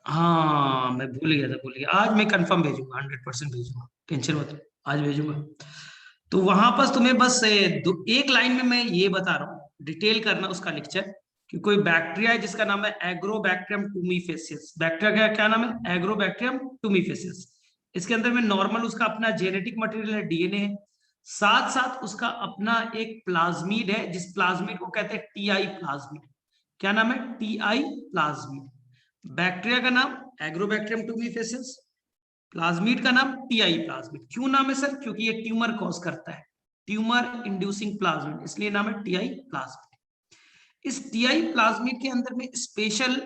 हाँ मैं भूल गया, आज मैं कंफर्म भेजूंगा, 100% भेजूंगा, टेंशन मत लो, आज भेजूंगा। तो वहां पर तुम्हें बस एक लाइन में मैं ये बता रहा हूँ, डिटेल करना उसका लेक्चर, कि कोई बैक्टीरिया है जिसका नाम है एग्रोबैक्टीरियम टूमीफेसियस। बैक्टीरिया का क्या नाम है? एग्रोबैक्टीरियम टूमीफेसियस। इसके अंदर में नॉर्मल उसका अपना जेनेटिक मटेरियल है, डीएनए है, साथ साथ उसका अपना एक प्लाज्मिड है, जिस प्लाज्मिड को कहते हैं टीआई प्लाज्मिड। क्या नाम है? Ti plasmid. बैक्टीरिया का नाम एग्रोबैक्टीरियम टूमीफेसिस, प्लाज्मिड का नाम टीआई प्लाज्मिड। क्यों नाम है सर? क्योंकि ये ट्यूमर कॉज करता है, ट्यूमर इंड्यूसिंग प्लाज्मिड, इसलिए नाम है टीआई प्लाज्मिड। इस टीआई प्लाज्मिड के अंदर में स्पेशल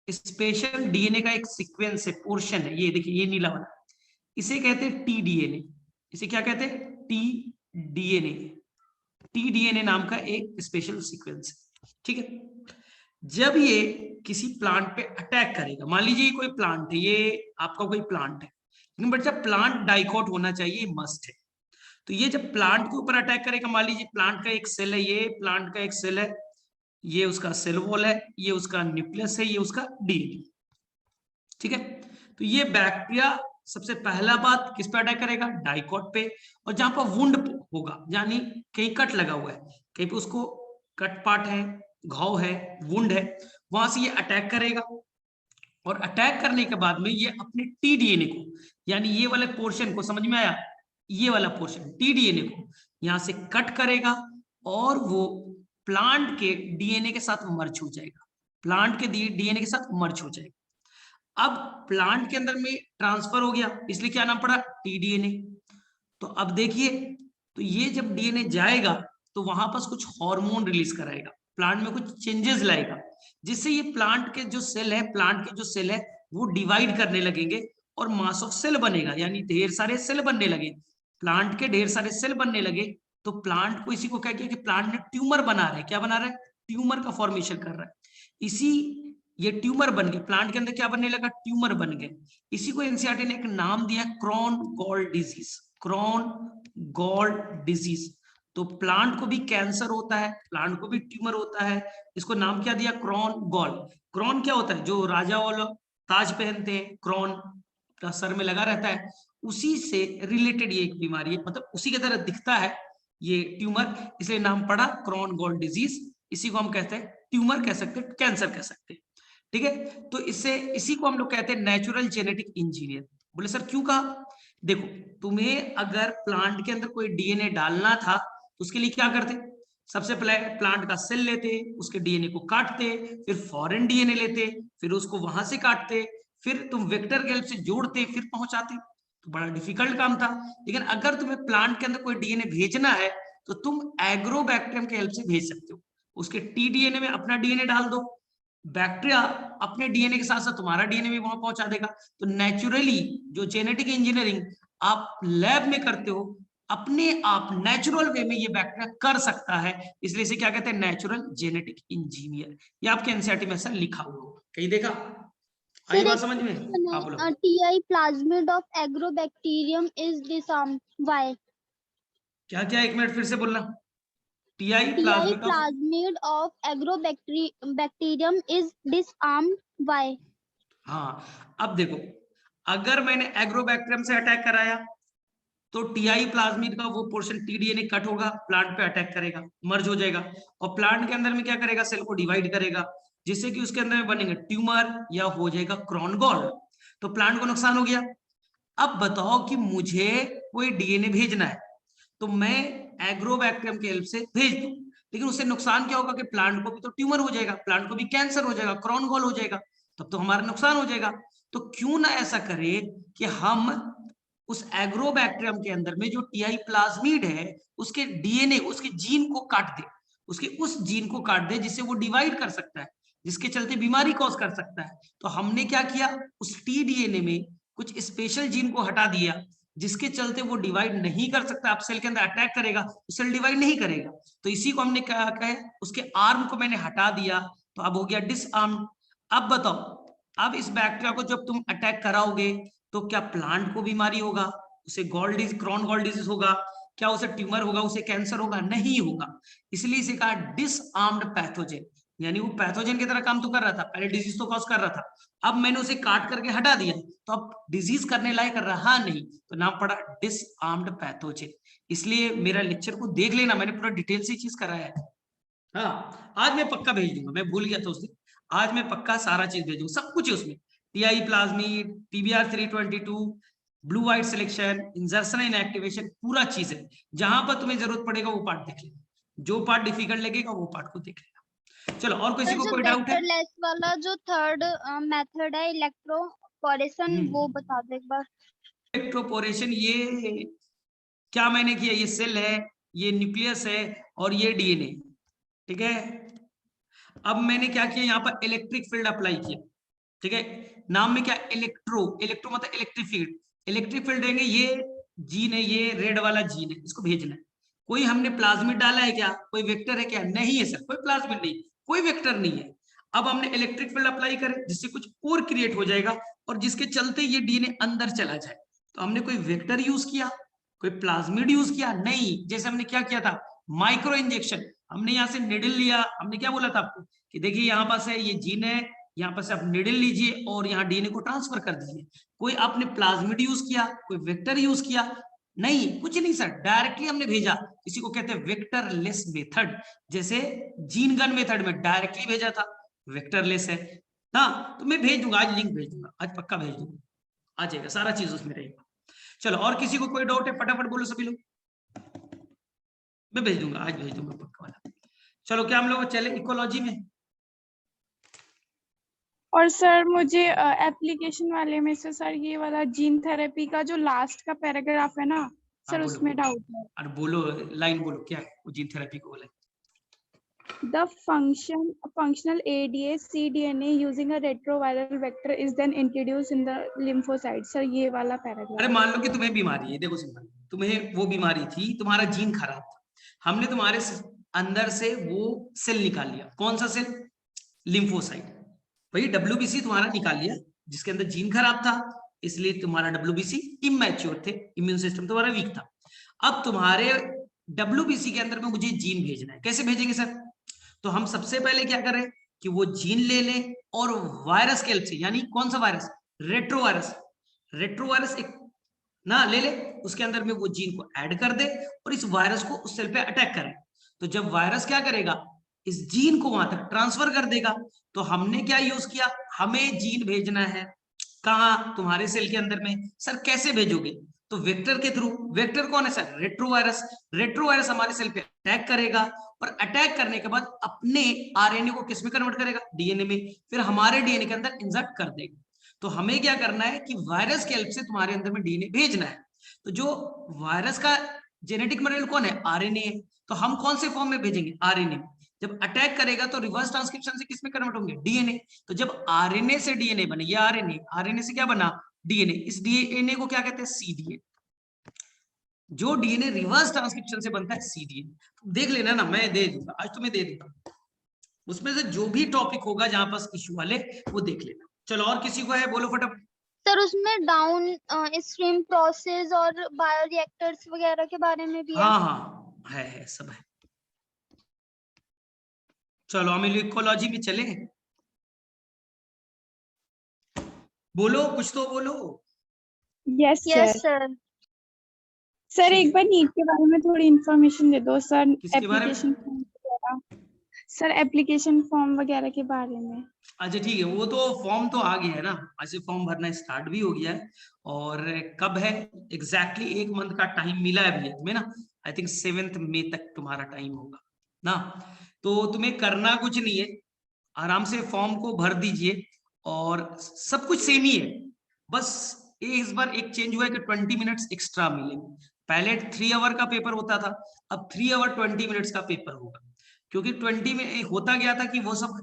स्पेशल डीएनए का एक सीक्वेंस है, पोर्शन है, ये देखिए ये नीला वाला, इसे कहते हैं टी डीएनए। इसे क्या कहते हैं? T DNA. टी डीएनए नाम का एक स्पेशल सीक्वेंस है, ठीक है। जब ये किसी प्लांट पे अटैक करेगा, मान लीजिए ये कोई प्लांट है, ये आपका कोई प्लांट है, लेकिन बच्चा प्लांट डाइकोट होना चाहिए, मस्ट है। तो ये जब प्लांट के ऊपर अटैक करेगा, मान लीजिए प्लांट का एक सेल है, ये प्लांट का एक सेल है, ये उसका सेल वॉल है, ये उसका न्यूक्लियस है, ये उसका डीएनए, ठीक है। तो ये बैक्टीरिया सबसे पहला बात किस पे अटैक करेगा? डाइकोट पे। और जहां पर वुंड होगा, यानी कहीं कट लगा हुआ है, कहीं पे उसको कट पार्ट है, घाव है, वुंड है, वहां से ये अटैक करेगा। और अटैक करने के बाद में ये अपने टीडीएनए को, यानी ये वाले पोर्शन को, समझ में आया? ये वाला पोर्शन टीडीएनए को यहां से कट करेगा, और वो प्लांट के डीएनए के साथ मर्ज हो जाएगा, प्लांट के डीएनए के साथ मर्ज हो जाएगा। अब प्लांट के अंदर में ट्रांसफर हो गया, इसलिए क्या नाम पड़ा? टीडीएनए। तो अब देखिए, तो ये जब डीएनए जाएगा तो वहां पर कुछ हार्मोन रिलीज कराएगा, प्लांट में कुछ चेंजेस लाएगा, जिससे ये प्लांट के जो सेल है, प्लांट के जो सेल है वो डिवाइड करने लगेंगे, और मास ऑफ सेल बनेगा, यानी ढेर सारे सेल बनने लगे, प्लांट के ढेर सारे सेल बनने लगे। तो प्लांट को, इसी को क्या किया कि प्लांट ने ट्यूमर बना रहा है। क्या बना रहा है? ट्यूमर का फॉर्मेशन कर रहा है। इसी ये ट्यूमर बन गए, प्लांट के अंदर क्या बनने लगा? ट्यूमर बन गए। इसी को एनसीईआरटी ने एक नाम दिया, crown gall disease. Crown gall disease. तो प्लांट को भी कैंसर होता है, प्लांट को भी ट्यूमर होता है, इसको नाम क्या दिया? Crown gall. क्रॉन क्या होता है? जो राजा वाला ताज पहनते हैं, क्रॉन सर में लगा रहता है, उसी से रिलेटेड ये एक बीमारी है, मतलब उसी की तरह दिखता है ये ट्यूमर, इसलिए नाम पड़ा क्रॉन गॉल डिजीज। इसी को हम कहते हैं ट्यूमर, कह सकते हैं कैंसर कह सकते हैं, ठीक है। तो इससे, इसी को हम लोग कहते हैं नेचुरल जेनेटिक इंजीनियर। बोले सर क्यों कहा? देखो, तुम्हें अगर प्लांट के अंदर कोई डीएनए डालना था तो उसके लिए क्या करते? सबसे पहले प्लांट का सेल लेते, उसके डीएनए को काटते, फिर फॉरेन डीएनए लेते, फिर उसको वहां से काटते, फिर तुम वेक्टर के हेल्प से जोड़ते, फिर पहुंचाते। तो बड़ा डिफिकल्ट काम था। लेकिन अगर तुम्हें प्लांट के अंदर कोई डीएनए भेजना है तो तुम एग्रोबैक्टीरियम के हेल्प से भेज सकते हो। उसके टीडीएनए में अपना डीएनए डाल दो, बैक्टीरिया अपने डीएनए के साथ साथ तुम्हारा डीएनए भी वहां पहुंचा देगा। तो नेचुरली जो जेनेटिक इंजीनियरिंग आप लैब में करते हो, अपने आप नेचुरल वे में ये बैक्टीरिया कर सकता है, इसलिए इसे क्या कहते हैं? Natural genetic engineer. ये आपके एनसीईआरटी में ऐसा लिखा हुआ होगा, कहीं देखा? आई सर बात एक समझ में? हाँ बोलो। क्वेश्चन है, Ti plasmid of Agrobacterium is disarmed why? क्या क्या, एक मिनट फिर से बोलना। Ti Ti plasmid of, plasmid of Agrobacterium is disarmed why? हाँ अब देखो, अगर मैंने एग्रोबैक्टीरियम से अटैक कराया तो टीआई प्लाज्मिड का वो पोर्शन टीडीएनए कट होगा, प्लांट पे अटैक करेगा, मर्ज हो जाएगा, और प्लांट के अंदर में क्या करेगा? सेल को डिवाइड करेगा, जिससे कि उसके अंदर में बनेगा ट्यूमर या हो जाएगा क्रॉन गॉल। तो प्लांट को नुकसान हो गया। अब बताओ कि मुझे कोई डीएनए भेजना है, तो मैं एग्रोबैक्टीरियम के हेल्प से भेज दूं, लेकिन उससे नुकसान क्या होगा कि प्लांट को भी तो ट्यूमर हो जाएगा, प्लांट को भी कैंसर हो जाएगा, क्रॉन गॉल हो जाएगा, तब तो हमारा नुकसान हो जाएगा। तो क्यों ना ऐसा करें कि हम उस एग्रोबैक्टीरियम के अंदर में जो टीआई प्लाज्मिड है उसके डीएनए, उसके जीन को काट दे, उसके उस जीन को काट दे जिससे वो डिवाइड कर सकता है, जिसके चलते बीमारी कॉज कर सकता है। तो हमने क्या किया? उस टीडीएनए में कुछ स्पेशल जीन को हटा दिया, जिसके चलते वो डिवाइड नहीं कर सकता। आप सेल के अंदर अटैक करेगा तो सेल डिवाइड नहीं करेगा। तो इसी को हमने क्या कहा, उसके आर्म को मैंने हटा दिया, तो अब हो गया डिसआर्म। अब बताओ, अब इस बैक्टीरिया को जब तुम अटैक कराओगे तो क्या प्लांट को बीमारी होगा? उसे gall disease, crown gall disease होगा? क्या उसे ट्यूमर होगा? उसे कैंसर होगा? नहीं होगा। इसलिए इसे कहा डिसआर्म्ड पैथोजेन। यानी वो पैथोजन की तरह काम तो कर रहा था, पहले डिजीज तो कॉज कर रहा था, अब मैंने उसे काट करके हटा दिया तो अब डिजीज करने लायक रहा नहीं, तो नाम पड़ा डिसआर्म्ड पैथोजन। इसलिए मेरा लेक्चर को देख लेना, मैंने पूरा डिटेल से चीज कराया है। हाँ, आज मैं पक्का भेज दूंगा, मैं भूल गया था उस दिन, आज मैं पक्का सारा चीज भेजूंगा, सब कुछ है उसमें, Ti plasmid, TBR 322, blue white selection, insertion inactivation, पूरा चीज है। जहां पर तुम्हें जरूरत पड़ेगा वो पार्ट देख लेना, जो पार्ट डिफिकल्ट लगेगा वो पार्ट को देख लेना। चलो, और किसी को जो कोई डाउट है? वेक्टरलेस वाला जो थर्ड मेथड है इलेक्ट्रोपोरेशन, वो बता दो एक बार। इलेक्ट्रोपोरेशन, ये क्या मैंने किया, ये सेल है, ये न्यूक्लियस है और ये डीएनए, ठीक है। अब मैंने क्या किया, यहाँ पर इलेक्ट्रिक फील्ड अप्लाई किया, ठीक है। नाम में क्या, इलेक्ट्रो, इलेक्ट्रो मतलब इलेक्ट्रिक फील्ड, इलेक्ट्रिक फील्ड देंगे, ये जीन है, ये रेड वाला जीन है, इसको भेजना है। कोई हमने प्लाज्मिड डाला है क्या, कोई वेक्टर है क्या, नहीं है सर, कोई प्लाज्मिड नहीं, कोई वेक्टर नहीं है। अब हमने इलेक्ट्रिक फील्ड अप्लाई करे जिससे कुछ और क्रिएट हो जाएगा और जिसके चलते ये डीएनए अंदर चला जाए। तो हमने कोई वेक्टर यूज किया, कोई प्लाज्मिड यूज किया, नहीं। जैसे हमने क्या किया था, माइक्रो इंजेक्शन, हमने यहाँ से निडल लिया, हमने क्या बोला था आपको कि देखिए यहाँ पास है, ये जीन है, यहाँ पर से आप निडल लीजिए और यहाँ डीएनए को ट्रांसफर कर दीजिए। कोई आपने प्लाज्मिड यूज किया, कोई वेक्टर यूज किया, नहीं, कुछ नहीं सर, डायरेक्टली हमने भेजा। इसी को कहते हैं वेक्टरलेस मेथड। जैसे जीन गन मेथड में डायरेक्टली भेजा था, वेक्टरलेस है ना। तो मैं भेज दूंगा, आज लिंक भेज दूंगा, आज पक्का भेज दूंगा, आ जाएगा, सारा चीज उसमें रहेगा। चलो, और किसी को कोई डाउट है, फटाफट बोलो सभी लोग, मैं भेज दूंगा, आज भेज दूंगा पक्का वाला। चलो, क्या हम लोग चले इकोलॉजी में? और सर मुझे एप्लीकेशन वाले में से सर ये वाला जीन थेरेपी का जो लास्ट का पैराग्राफ है ना सर, उसमें डाउट है। अरे बोलो, लाइन बोलो, क्या है वो जीन थेरेपी को बोला है? The functional ADA cDNA using a retroviral vector is then introduced in the lymphocyte. Sir ये वाला पैराग्राफ। अरे मान लो कि तुम्हें बीमारी है, देखो सिंपल, तुम्हें वो बीमारी थी, तुम्हारा जीन खराब था, हमने तुम्हारे अंदर से वो सेल निकाल लिया, कौन सा सेल, लिम्फोसाइट, भाई WBC तुम्हारा निकाल लिया, जिसके अंदर जीन खराब था, इसलिए तुम्हारा WBC इमैच्योर थे, इम्यून सिस्टम तुम्हारा वीक था। अब तुम्हारे WBC के अंदर में मुझे जीन भेजना है, कैसे भेजेंगे सर? तो हम सबसे पहले क्या करें कि वो जीन ले लें और वायरस के हेल्प से, यानी कौन सा वायरस, रेट्रोवायरस, रेट्रोवायरस एक ना ले ले, उसके अंदर में वो जीन को ऐड कर दे और इस वायरस को उस सेल पे अटैक करे। तो जब वायरस क्या करेगा, इस जीन को वहां तक ट्रांसफर कर देगा। तो हमने क्या यूज किया, हमें जीन भेजना है कहाँ, तुम्हारे सेल के अंदर में। सर कैसे भेजोगे, तो वेक्टर के थ्रू। वेक्टर कौन है सर, रेट्रोवायरस। रेट्रोवायरस हमारे सेल पे अटैक करेगा और अटैक करने के बाद अपने आरएनए को किस में कन्वर्ट करेगा, डीएनए में, फिर हमारे डीएनए के अंदर इंसर्ट कर देगा। तो हमें क्या करना है कि वायरस के हेल्प से तुम्हारे अंदर में डीएनए भेजना है। तो जो वायरस का जेनेटिक मटेरियल कौन है, आरएनए। तो हम कौन से फॉर्म में भेजेंगे, आरएनए। जब अटैक करेगा तो रिवर्स ट्रांसक्रिप्शन से किस में कन्वर्ट होंगे, डीएनए। तो जब आरएनए से डीएनए बने, ये आरएनए, आरएनए से क्या बना, डीएनए, इस डीएनए को क्या कहते हैं, सीडीए। जो डीएनए रिवर्स ट्रांसक्रिप्शन से बनता है, सीडीए। देख लेना ना, मैं दे दूंगा, आज तुम्हें दे दूंगा, उसमें से जो भी टॉपिक होगा जहां पास इश्यू वाले, वो देख लेना। चलो, और किसी को है, बोलो फटाफट। सर उसमें डाउन स्ट्रीम प्रोसेस और बायोरिएक्टर्स वगैरह के बारे में भी है। हाँ है, सब है। चलो, हम इकोलॉजी में चले, बोलो कुछ तो बोलो। Yes sir. सर एक बार नीट के बारे में थोड़ी इंफॉर्मेशन दे दो सर, एप्लीकेशन फॉर्म वगैरह। सर एप्लीकेशन फॉर्म वगैरह के बारे में। अच्छा ठीक है, वो तो फॉर्म तो आ गया है ना, आज से फॉर्म भरना स्टार्ट भी हो गया है। और कब है एग्जैक्टली, 1 मंथ का टाइम मिला है अभी तुम्हें ना, आई थिंक 7 मई तक तुम्हारा टाइम होगा ना। तो तुम्हें करना कुछ नहीं है, आराम से फॉर्म को भर दीजिए और सब कुछ सेम ही है। बस इस बार एक चेंज हुआ है कि 20 मिनट्स एक्स्ट्रा मिलेंगे। पहले 3 आवर का पेपर होता था, अब 3 आवर 20 मिनट्स का पेपर होगा। क्योंकि 20 में होता गया था कि वो सब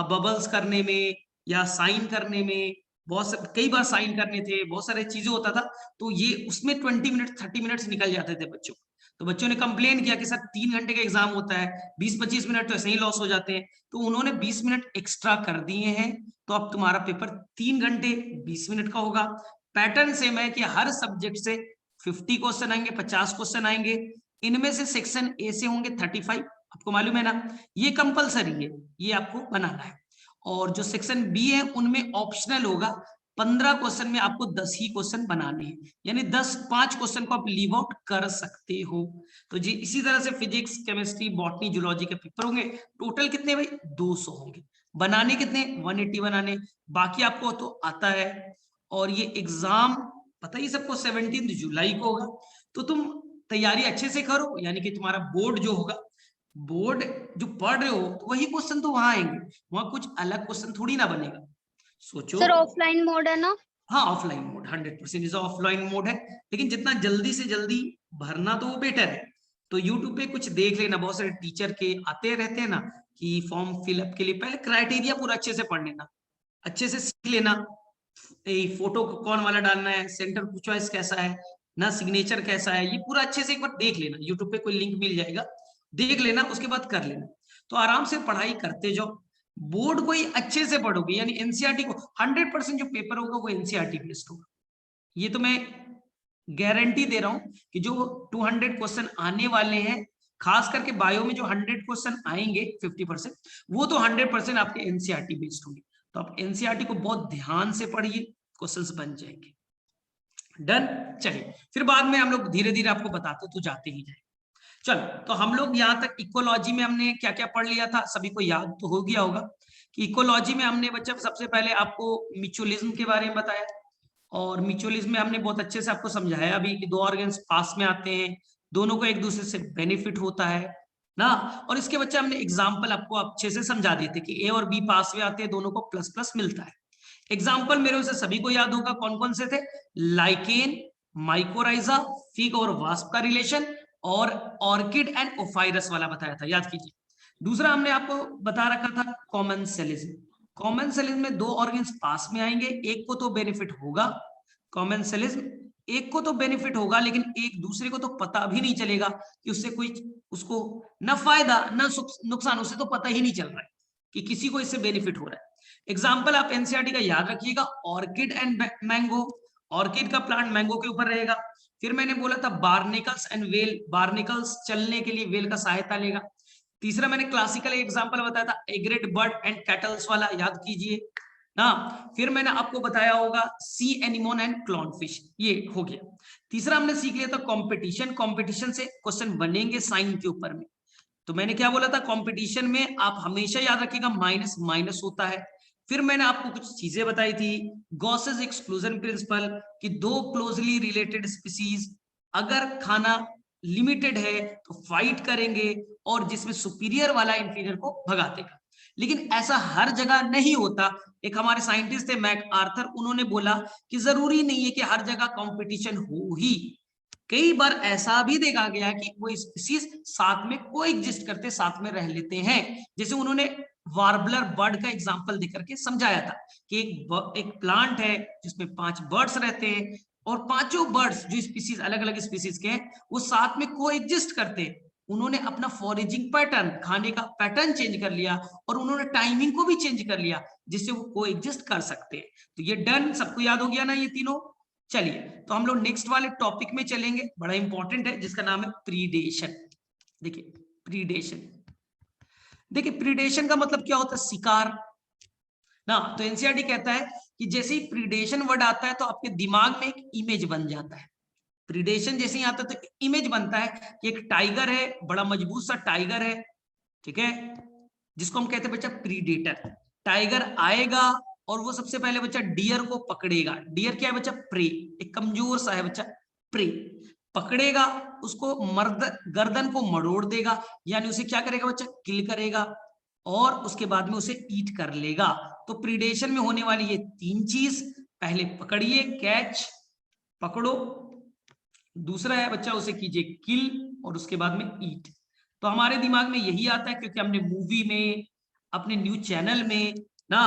बबल्स करने में या साइन करने में, कई बार साइन करने थे, बहुत सारे चीजें होता था, तो ये उसमें 20 मिनट 30 मिनट्स निकल जाते थे बच्चों। तो बच्चों ने कंप्लेन किया कि सर 3 घंटे का एग्जाम होता है, 20-25 मिनट तो ऐसे ही लॉस हो जाते हैं। तो उन्होंने 20 मिनट एक्स्ट्रा कर दिए हैं। तो अब तुम्हारा पेपर 3 घंटे 20 मिनट का होगा। पैटर्न सेम है कि हर सब्जेक्ट से 50 क्वेश्चन आएंगे, 50 क्वेश्चन आएंगे। इनमें से सेक्शन ए से होंगे 35 आपको मालूम है ना, ये कंपलसरी है, ये आपको बनाना है। और जो सेक्शन बी है उनमें ऑप्शनल होगा, 15 क्वेश्चन में आपको 10 ही क्वेश्चन बनाने हैं, यानी 5 क्वेश्चन को आप लीव आउट कर सकते हो। तो जी इसी तरह से फिजिक्स, केमिस्ट्री, बॉटनी, जूलॉजी के पेपर होंगे। टोटल कितने भाई? 200 होंगे। बनाने कितने? 180 बनाने। बाकी आपको तो आता है। और ये एग्जाम पता ही सबको 17 जुलाई को होगा। तो तुम तैयारी अच्छे से करो, यानी कि तुम्हारा बोर्ड जो होगा, बोर्ड जो पढ़ रहे हो तो वही क्वेश्चन तो वहां आएंगे, वहां कुछ अलग क्वेश्चन थोड़ी ना बनेगा। सोचो। सर ऑफलाइन मोड है ना? हाँ offline mode 100% is offline mode है, लेकिन जितना जल्दी से जल्दी भरना तो वो बेटर है। तो यूट्यूब पे कुछ देख लेना, बहुत सारे टीचर के आते रहते हैं ना कि फॉर्म फिलअप के लिए पहले क्राइटेरिया पूरा अच्छे से पढ़ लेना, अच्छे से सीख लेना, फोटो कौन वाला डालना है, सेंटर चॉइस कैसा है ना, सिग्नेचर कैसा है, ये पूरा अच्छे से एक बार देख लेना। यूट्यूब पे कोई लिंक मिल जाएगा, देख लेना, उसके बाद कर लेना। तो आराम से पढ़ाई करते जाओ, बोर्ड को ही अच्छे से पढ़ोगे, यानी एनसीईआरटी को 100% जो पेपर होगा वो एनसीईआरटी बेस्ड होगा। ये तो मैं गारंटी दे रहा हूं कि जो 200 क्वेश्चन आने वाले हैं, खास करके बायो में जो 100 क्वेश्चन आएंगे 50%, वो तो 100% आपके एनसीईआरटी बेस्ड होंगे। तो आप एनसीईआरटी को बहुत ध्यान से पढ़िए, क्वेश्चंस बन जाएंगे। डन। चलिए फिर बाद में हम लोग धीरे धीरे आपको बताते तो जाते ही जाए। चलो तो हम लोग यहाँ तक इकोलॉजी में हमने क्या क्या पढ़ लिया था, सभी को याद तो हो गया होगा कि इकोलॉजी में हमने बच्चा सबसे पहले आपको म्यूचुअलिज्म के बारे में बताया, और म्यूचुअलिज्म में हमने बहुत अच्छे से आपको समझाया भी कि दो ऑर्गन्स पास में आते हैं, दोनों को एक दूसरे से बेनिफिट होता है ना। और इसके बच्चे हमने एग्जाम्पल आपको अच्छे से समझा देते कि ए और बी पास में आते हैं, दोनों को प्लस प्लस मिलता है। एग्जाम्पल मेरे से सभी को याद होगा कौन कौन से थे? लाइकेन, माइकोराइजा, फिग और वास्प का रिलेशन, और ऑर्किड एंड ओफाइरस वाला बताया था, याद कीजिए। दूसरा हमने आपको बता रखा था कॉमन सेलिज्म। कॉमन सेलिज्म में दो ऑर्गन्स पास में आएंगे, एक को तो बेनिफिट होगा, कॉमन सेलिज्म एक को तो बेनिफिट होगा, लेकिन एक दूसरे को तो पता भी नहीं चलेगा कि उससे कोई उसको न फायदा न नुकसान, उसे तो पता ही नहीं चल रहा है कि किसी को इससे बेनिफिट हो रहा है। एग्जाम्पल आप एनसीईआरटी का याद रखिएगा, ऑर्किड एंड मैंगो। ऑर्किड का प्लांट मैंगो के ऊपर रहेगा। फिर मैंने बोला था बार्निकल्स एंड वेल, बार्निकल्स चलने के लिए वेल का सहायता लेगा। तीसरा मैंने क्लासिकल एग्जांपल बताया था एग्रेट बर्ड एंड कैटल्स वाला, याद कीजिए ना। फिर मैंने आपको बताया होगा सी एनिमोन एंड क्लॉन फिश, ये हो गया। तीसरा हमने सीख लिया था कंपटीशन। कंपटीशन से क्वेश्चन बनेंगे साइन के ऊपर में। तो मैंने क्या बोला था, कंपटीशन में आप हमेशा याद रखिएगा माइनस माइनस होता है। फिर मैंने आपको कुछ चीजें बताई थी, गॉसेस एक्सक्लूजन प्रिंसिपल, कि दो क्लोजली रिलेटेड स्पीसीज अगर खाना लिमिटेड है तो फाइट करेंगे, और जिसमें सुपीरियर वाला इंफीरियर को भगा देगा। लेकिन ऐसा हर जगह नहीं होता। एक हमारे साइंटिस्ट थे मैक आर्थर, उन्होंने बोला कि जरूरी नहीं है कि हर जगह कंपटीशन हो ही, कई बार ऐसा भी देखा गया कि वो स्पीसीज साथ में कोएग्जिस्ट करते, साथ में रह लेते हैं। जैसे उन्होंने वार्बलर बर्ड का एग्जांपल देकर के समझाया था कि एक प्लांट है जिसमें 5 बर्ड्स रहते हैं, और पांचों बर्ड्स जो स्पीसीज अलग अलग स्पीसीज के हैं वो साथ में कोएग्जिस्ट करते हैं। उन्होंने अपना फॉरेजिंग पैटर्न, खाने का पैटर्न चेंज कर लिया, और उन्होंने टाइमिंग को भी चेंज कर लिया जिससे वो कोएग्जिस्ट कर सकते हैं। तो ये डन, सबको याद हो गया ना ये तीनों। चलिए तो हम लोग नेक्स्ट वाले टॉपिक में चलेंगे, बड़ा इंपॉर्टेंट है, जिसका नाम है प्रीडेशन। देखिए प्रीडेशन, देखिए प्रीडेशन का मतलब क्या होता है? शिकार ना। तो एनसीईआरटी कहता है कि जैसे ही प्रीडेशन वर्ड आता है तो आपके दिमाग में एक इमेज बन जाता है। प्रीडेशन जैसे ही आता है तो इमेज बनता है कि एक टाइगर है, बड़ा मजबूत सा टाइगर है, ठीक है, जिसको हम कहते हैं बच्चा प्रीडेटर। टाइगर आएगा और वो सबसे पहले बच्चा डियर को पकड़ेगा। डियर क्या है बच्चा? प्रे, एक कमजोर सा है बच्चा, प्रे पकड़ेगा, उसको मर्द गर्दन को मरोड़ देगा, यानी उसे क्या करेगा बच्चा? किल करेगा, और उसके बाद में उसे ईट कर लेगा। तो प्रीडेशन में होने वाली ये 3 चीज, पहले पकड़िए, कैच, पकड़ो, दूसरा है बच्चा उसे कीजिए किल, और उसके बाद में ईट। तो हमारे दिमाग में यही आता है क्योंकि हमने मूवी में, अपने न्यूज चैनल में ना,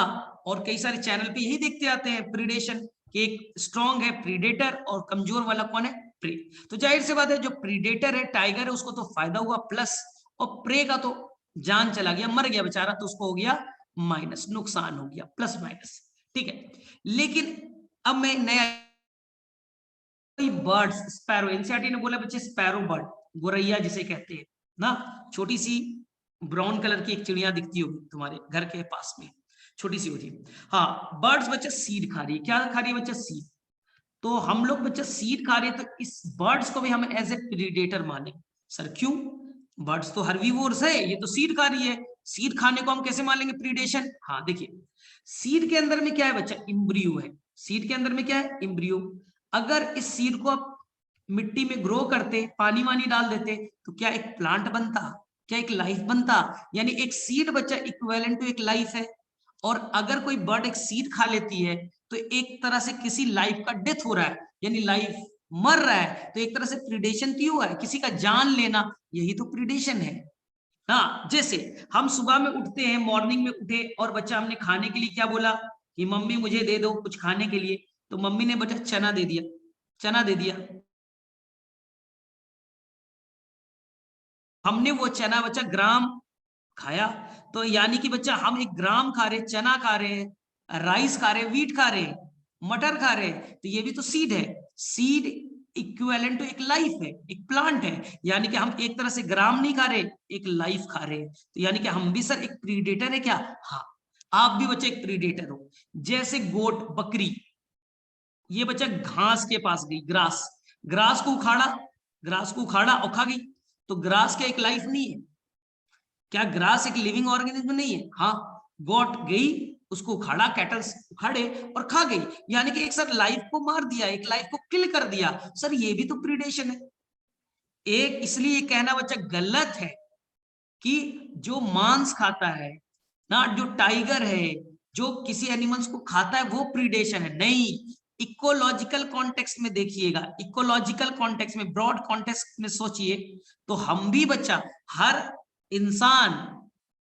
और कई सारे चैनल पे यही देखते आते हैं प्रीडेशन, कि एक स्ट्रॉन्ग है प्रीडेटर और कमजोर वाला कौन है? प्रे। तो जाहिर सी बात है जो प्रीडेटर है टाइगर है उसको तो फायदा हुआ प्लस, और प्रे का तो जान चला गया, मर गया बेचारा, तो उसको हो गया माइनस, नुकसान हो गया, प्लस माइनस, ठीक है। लेकिन अब मैं नया बर्ड्स, स्पैरो, एनसीईआरटी ने बोला बच्चे स्पैरो बर्ड, गोरैया जिसे कहते हैं ना, छोटी सी ब्राउन कलर की एक चिड़िया दिखती होगी तुम्हारे घर के पास में, छोटी सी होती है। हाँ, बर्ड्स बच्चा सीड खा रही है। क्या खा रही है बच्चा? सीड। तो हम लोग बच्चा सीड खा रहे हैं, तो इस बर्ड्स को भी हम एज ए प्रीडेटर माने। सर क्यों? बर्ड्स तो हर्बीवोर्स है, ये तो सीड खा रही है, सीड खाने को हम कैसे मान लेंगे प्रीडेशन? हाँ देखिए, सीड के अंदर में क्या है बच्चा? इम्ब्रियो है। सीड के अंदर में क्या है? इम्ब्रियो। अगर इस सीड को आप मिट्टी में ग्रो करते, पानी वानी डाल देते, तो क्या एक प्लांट बनता? क्या एक लाइफ बनता? यानी एक सीड बच्चा इक्विवेलेंट टू एक लाइफ है। और अगर कोई बर्ड एक सीड खा लेती है, तो एक तरह से किसी लाइफ का डेथ हो रहा है, यानी लाइफ मर रहा है, तो एक तरह से प्रीडेशन तो हुआ है, किसी का जान लेना, यही तो प्रीडेशन है। हाँ, जैसे हम सुबह में उठते हैं, मॉर्निंग में उठे और बच्चा हमने खाने के लिए क्या बोला कि मम्मी मुझे दे दो कुछ खाने के लिए, तो मम्मी ने बच्चा चना दे दिया, चना दे दिया। हमने वो चना बच्चा ग्राम खाया, तो यानी कि बच्चा हम 1 ग्राम खा रहे, चना खा रहे, राइस खा रहे, व्हीट खा रहे, मटर खा रहे, तो ये भी तो सीड है। सीड इक्विवेलेंट टू एक लाइफ है, एक प्लांट है, यानी कि हम एक तरह से ग्राम नहीं खा रहे, एक लाइफ खा रहे, तो यानी कि हम भी सर एक प्रीडेटर है क्या? हाँ, आप भी बच्चे एक प्रीडेटर हो। जैसे गोट, बकरी, ये बच्चा घास के पास गई, ग्रास, ग्रास को उखाड़ा, ग्रास को उखाड़ा और खा गई, तो ग्रास क्या एक लाइफ नहीं है? क्या ग्रास एक लिविंग ऑर्गेनिज्म नहीं है? हाँ, गोट गई, उसको उखाड़ा, कैटल्स उखाड़े और खा गई, यानी कि एक सर लाइफ को मार दिया, एक लाइफ को किल कर दिया। सर ये भी तो प्रीडेशन है। एक इसलिए कहना बच्चा गलत है कि जो मांस खाता है ना, जो टाइगर है, जो किसी एनिमल्स को खाता है, वो प्रीडेशन है। नहीं, इकोलॉजिकल कॉन्टेक्स्ट में देखिएगा, इकोलॉजिकल कॉन्टेक्स्ट में, ब्रॉड कॉन्टेक्स्ट में सोचिए, तो हम भी बच्चा, हर इंसान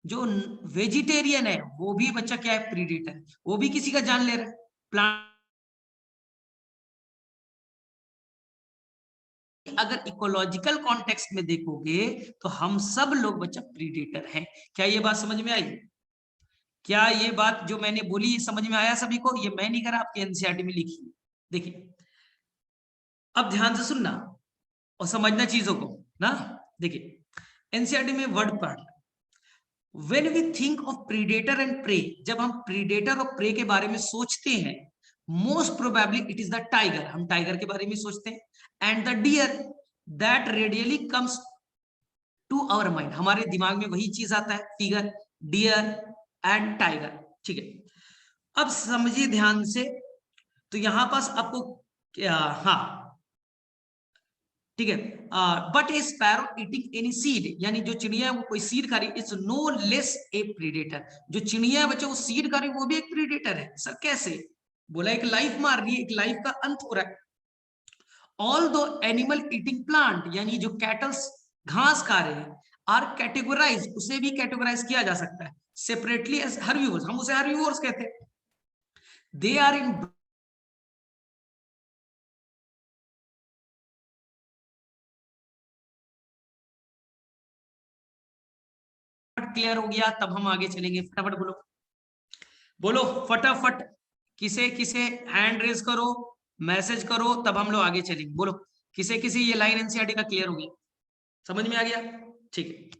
जो वेजिटेरियन है, वो भी बच्चा क्या है? प्रीडेटर, वो भी किसी का जान ले रहा है। प्लांट अगर इकोलॉजिकल कॉन्टेक्स्ट में देखोगे, तो हम सब लोग बच्चा प्रीडेटर हैं। क्या ये बात समझ में आई? क्या ये बात जो मैंने बोली समझ में आया सभी को? ये मैं नहीं करा, आपके एनसीईआरटी में लिखी। देखिए, अब ध्यान से सुनना और समझना चीजों को ना। देखिए, एनसीईआरटी में word part, when we think of predator and prey, जब हम प्रीडेटर और प्रे के बारे में सोचते हैं, most probably it is the tiger, हम टाइगर के बारे में सोचते हैं, and the deer that readily comes to our mind, हमारे दिमाग में वही चीज आता है, फिगर, डियर एंड टाइगर। ठीक है, अब समझिए ध्यान से, तो यहां पास आपको हाँ ठीक है, but a sparrow eating any seed, यानी जो चिड़िया है वो कोई सीड खा रही, it's no less a predator, जो चिड़िया है बच्चे वो सीड खा रही, वो भी एक प्रीडेटर है। सर कैसे? बोला एक लाइफ मार रही है, एक लाइफ का अंत हो रहा है। ऑल दो एनिमल ईटिंग प्लांट, यानी जो कैटल्स घास खा रहे हैं, आर कैटेगोराइज, उसे भी कैटेगोराइज किया जा सकता है सेपरेटली एज हर्बीवोर्स, हम उसे हर्बीवोर्स कहते हैं। दे आर इन, क्लियर हो गया? तब हम आगे चलेंगे, फटाफट बोलो, बोलो फटाफट, किसे किसे हैंड रेज करो, मैसेज करो, तब हम लोग आगे चलेंगे। बोलो किसे किसे ये लाइन एनसीईआरटी का क्लियर हो गया, समझ में आ गया? ठीक है,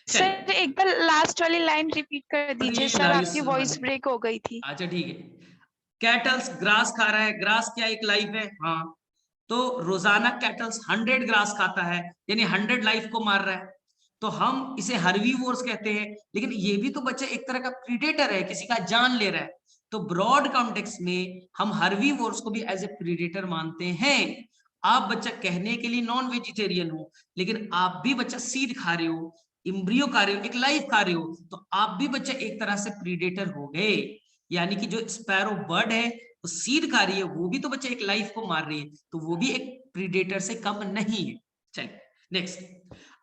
सर एक बार लास्ट वाली लाइन रिपीट कर दीजिए सर, आपकी वॉइस ब्रेक हो गई थी। अच्छा ठीक है, कैटल्स ग्रास खा रहा है, ग्रास क्या एक लाइफ है? हाँ, तो रोजाना कैटल्स 100 ग्रास खाता है, यानी 100 लाइफ को मार रहा है, तो हम इसे हर्बीवोर्स कहते हैं। लेकिन ये भी तो बच्चा एक तरह का प्रीडेटर है, किसी का जान ले रहा है, तो ब्रॉड कॉन्टेक्स्ट में हम हर्बीवोर्स को भी एज ए प्रीडेटर मानते हैं। आप बच्चा कहने के लिए नॉन वेजिटेरियन हो, लेकिन आप भी बच्चा सीड खा रहे हो, इम्ब्रियो खा रहे हो, एक लाइफ खा रहे हो, तो आप भी बच्चा एक तरह से प्रीडेटर हो गए। यानी कि जो स्पैरो बर्ड है वो सीड खा रही है, वो भी तो बच्चा एक लाइफ को मार रही है, तो वो भी एक प्रीडेटर से कम नहीं है। चलिए नेक्स्ट,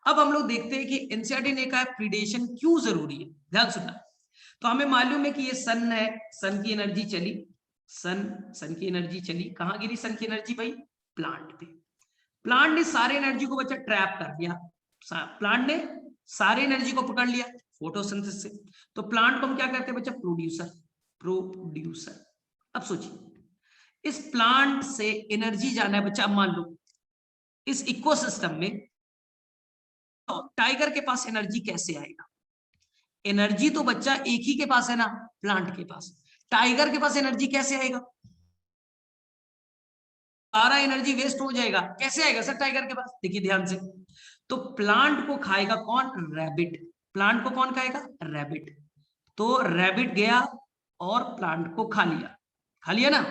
अब हम लोग देखते हैं कि एनसीईआरटी ने कहा प्रीडेशन क्यों जरूरी है। ध्यान सुनना, तो हमें मालूम है कि ये सन है, सन की एनर्जी चली, सन की एनर्जी चली, कहां गिरी सन की एनर्जी भाई? प्लांट पे। प्लांट ने सारे एनर्जी को बच्चा ट्रैप कर दिया, प्लांट ने सारे एनर्जी को पकड़ लिया फोटोसिंथेसिस से, तो प्लांट को हम क्या करते हैं बच्चा? Producer, producer. अब सोचिए, इस प्लांट से एनर्जी जाना है बच्चा, अब मान लो इस इकोसिस्टम में टाइगर के पास एनर्जी कैसे आएगा? एनर्जी तो बच्चा एक ही के पास है ना, प्लांट के पास। टाइगर के पास एनर्जी कैसे आएगा? सारा एनर्जी वेस्ट हो जाएगा। कैसे आएगा सर टाइगर के पास? देखिए ध्यान से, तो प्लांट को खाएगा कौन? रैबिट। प्लांट को कौन खाएगा? रैबिट। तो रैबिट गया और प्लांट को खा लिया, खा लिया ना,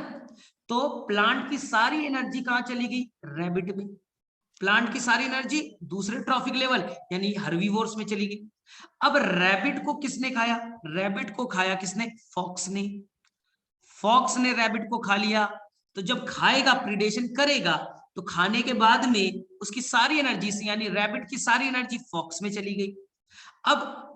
तो प्लांट की सारी एनर्जी कहां चली गई? रैबिट में। प्लांट की सारी एनर्जी दूसरे ट्रॉफिक लेवल यानी हर्बीवोर्स में चली गई। अब रैबिट को किसने खाया? रैबिट को खाया किसने? फॉक्स ने। फॉक्स ने रैबिट को खा लिया। तो जब खाएगा, प्रीडेशन करेगा, तो खाने के बाद में उसकी सारी एनर्जी यानी रैबिट की सारी एनर्जी फॉक्स में चली गई। अब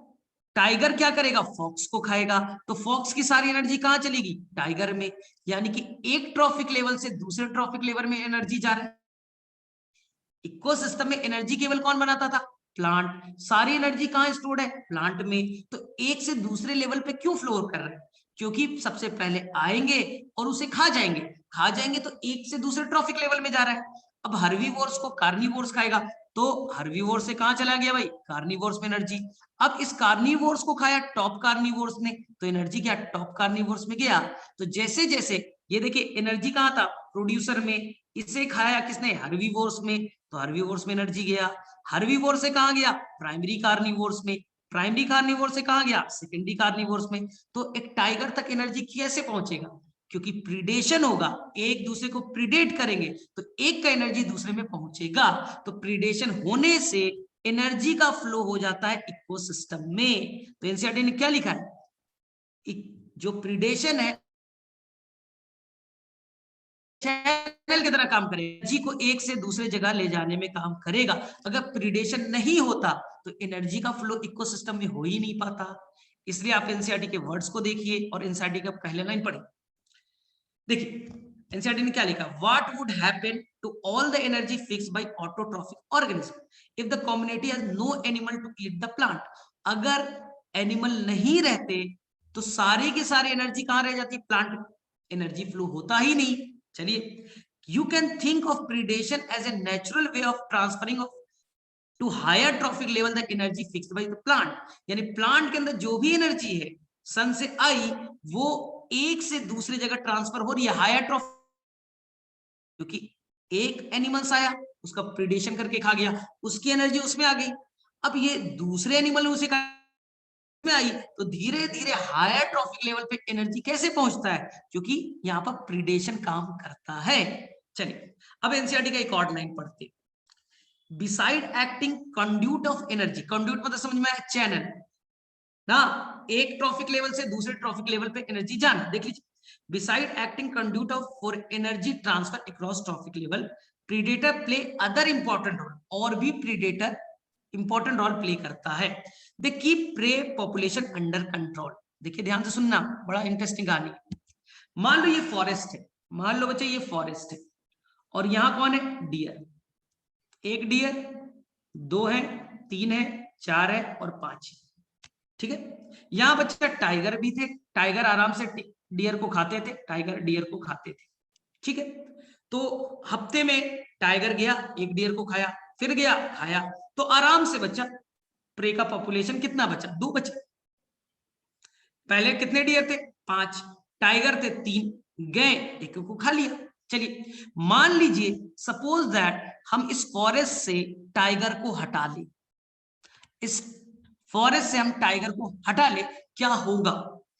टाइगर क्या करेगा? फॉक्स को खाएगा, तो फॉक्स की सारी एनर्जी कहां चलेगी? टाइगर में। यानी कि एक ट्रॉफिक लेवल से दूसरे ट्रॉफिक लेवल में एनर्जी जा रहा है। इकोसिस्टम में एनर्जी केवल कौन बनाता था? प्लांट। सारी एनर्जी कहां स्टोर्ड है? प्लांट में। तो एक से दूसरे लेवल पे क्यों फ्लो कर रहा है? क्योंकि सबसे पहले आएंगे और उसे खा जाएंगे, खा जाएंगे तो एक से दूसरे ट्रॉफिक लेवल में जा रहा है। अब हर्बीवोर्स को कार्निवोर्स खाएगा, तो हर्बीवोर्स से कहां चला गया भाई? कार्निवोर्स में एनर्जी। अब इस कार्निवोर्स को खाया टॉप कार्निवोर्स ने, तो एनर्जी क्या? टॉप कार्निवोर्स में गया। तो जैसे जैसे ये देखिए एनर्जी कहां था? प्रोड्यूसर में। इसे खाया किसने? हर्बीवोर्स में, तो हर्बीवोर्स में एनर्जी गया। हर्बीवोर से कहां गया? प्राइमरी कार्निवोर्स में। प्राइमरी कार्निवोर से कहां गया? सेकेंडरी कार्निवोर्स में। तो एक टाइगर तक एनर्जी कैसे पहुंचेगा? क्योंकि प्रीडेशन होगा, एक दूसरे को प्रीडेट करेंगे, तो एक का एनर्जी दूसरे में पहुंचेगा। तो प्रीडेशन होने से एनर्जी का फ्लो हो जाता है इकोसिस्टम में। तो एनसीईआरटी ने क्या लिखा है? जो प्रीडेशन है चैनल की तरह काम करेगा, एनर्जी को एक से दूसरे जगह ले जाने में काम करेगा। अगर प्रीडेशन नहीं होता तो एनर्जी का फ्लो इकोसिस्टम में हो ही नहीं पाता। इसलिए आप एनसीईआरटी के वर्ड्स को देखिए और एनसीईआरटी का पहले लाइन पढ़िए। देखिए एनसीईआरटी ने क्या लिखा? What would happen to all the energy fixed by autotrophic organism if the community has no animal to eat the plant. अगर एनिमल नहीं रहते तो सारी की सारी एनर्जी कहां रह जाती? प्लांट। एनर्जी फ्लो होता ही नहीं। चलिए, you can think of predation as a natural way of transferring of to higher trophic level the energy fixed by the plant। यानी प्लांट के अंदर जो भी एनर्जी है सन से आई, वो एक से दूसरी जगह ट्रांसफर हो रही है हायर ट्रॉफिक, क्योंकि एक एनिमल्स आया, उसका प्रीडेशन करके खा गया, उसकी एनर्जी उसमें आ गई। अब ये दूसरे एनिमल उसे में आई, तो धीरे धीरे हायर ट्रॉफिक लेवल पे एनर्जी कैसे पहुंचता है? क्योंकि यहाँ पर प्रीडेशन काम करता है। चलिए अब एनसीईआरटी का एक और लाइन पढ़ते। Beside acting conduit of energy, conduit मतलब समझ में आया? चैनल ना, एक ट्रॉफिक लेवल से दूसरे ट्रॉफिक लेवल पे एनर्जी जाना। देख लीजिए, beside acting conduit of for energy transfer across trophic level, predator play other important role. और भी प्रीडेटर इंपॉर्टेंट रोल प्ले करता है। They keep prey population under control. देखिए ध्यान से सुनना, बड़ा इंटरेस्टिंग कहानी। मान लो ये फॉरेस्ट है, मान लो बच्चे ये फॉरेस्ट है, और यहां कौन है? डियर। एक डियर, दो है, तीन है, चार है और पांच है। ठीक है, यहां बच्चा टाइगर भी थे, टाइगर आराम से डियर को खाते थे, टाइगर डियर को खाते थे। ठीक है, तो हफ्ते में टाइगर गया, एक डियर को खाया, फिर गया खाया, तो आराम से बच्चा प्रे का पॉपुलेशन कितना बचा? 2 बचा। पहले कितने डियर थे? 5। टाइगर थे 3, गए एक को खा लिया। चलिए मान लीजिए सपोज दैट हम इस फॉरेस्ट से टाइगर को हटा ले, इस फॉरेस्ट से हम टाइगर को हटा ले, क्या होगा?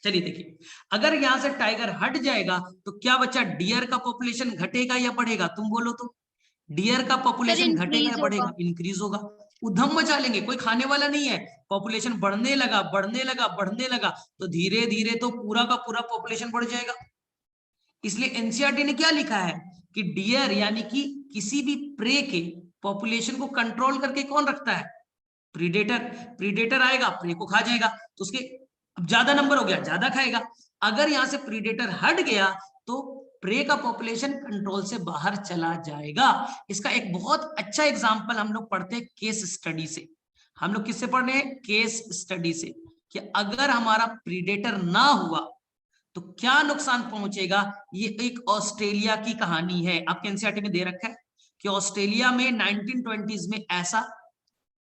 चलिए देखिए, अगर यहां से टाइगर हट जाएगा तो क्या बच्चा? डियर का पॉपुलेशन घटेगा या बढ़ेगा? तुम बोलो तो। डियर का पॉपुलेशन घटेगा या बढ़ेगा? इंक्रीज होगा। उधम मचा लेंगे, कोई खाने वाला नहीं है, पॉपुलेशन बढ़ने लगा बढ़ने लगा बढ़ने लगा, तो धीरे धीरे तो पूरा का पूरा पॉपुलेशन बढ़ जाएगा। इसलिए एनसीईआरटी ने क्या लिखा है कि डियर यानी कि किसी भी प्रे के पॉपुलेशन को कंट्रोल करके कौन रखता है? प्रीडेटर। प्रीडेटर आएगा, प्रे को खा जाएगा, तो उसके अब ज्यादा नंबर हो गया, ज्यादा खाएगा। अगर यहां से प्रीडेटर हट गया तो प्रे का पॉपुलेशन कंट्रोल से बाहर चला जाएगा। इसका एक बहुत अच्छा एग्जांपल हम लोग पढ़ते हैं केस स्टडी से। हम लोग किससे पढ़ रहे हैं? केस स्टडी से, कि अगर हमारा प्रीडेटर ना हुआ तो क्या नुकसान पहुंचेगा। ये एक ऑस्ट्रेलिया की कहानी है, आपके एनसीईआरटी में दे रखा है कि ऑस्ट्रेलिया में 1920s में ऐसा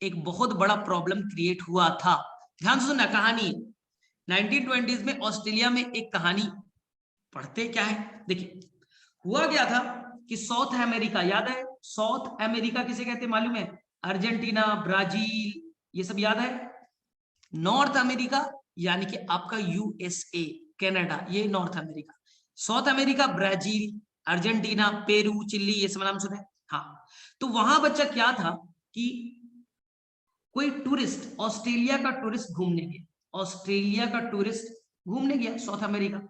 एक बहुत बड़ा प्रॉब्लम क्रिएट हुआ था। ध्यान से सुनना कहानी। 1920s में ऑस्ट्रेलिया में एक कहानी पढ़ते क्या है, देखिए हुआ क्या था कि साउथ अमेरिका, याद है साउथ अमेरिका किसे कहते हैं मालूम है? अर्जेंटीना, ब्राजील, ये सब याद है। नॉर्थ अमेरिका यानी कि आपका यूएसए, कनाडा, ये North America. South America Brazil, Argentina, Peru, Chile, ये सब नाम सुने। हाँ, तो वहां बच्चा क्या था कि कोई टूरिस्ट, ऑस्ट्रेलिया का टूरिस्ट घूमने गया, ऑस्ट्रेलिया का टूरिस्ट घूमने गया साउथ अमेरिका,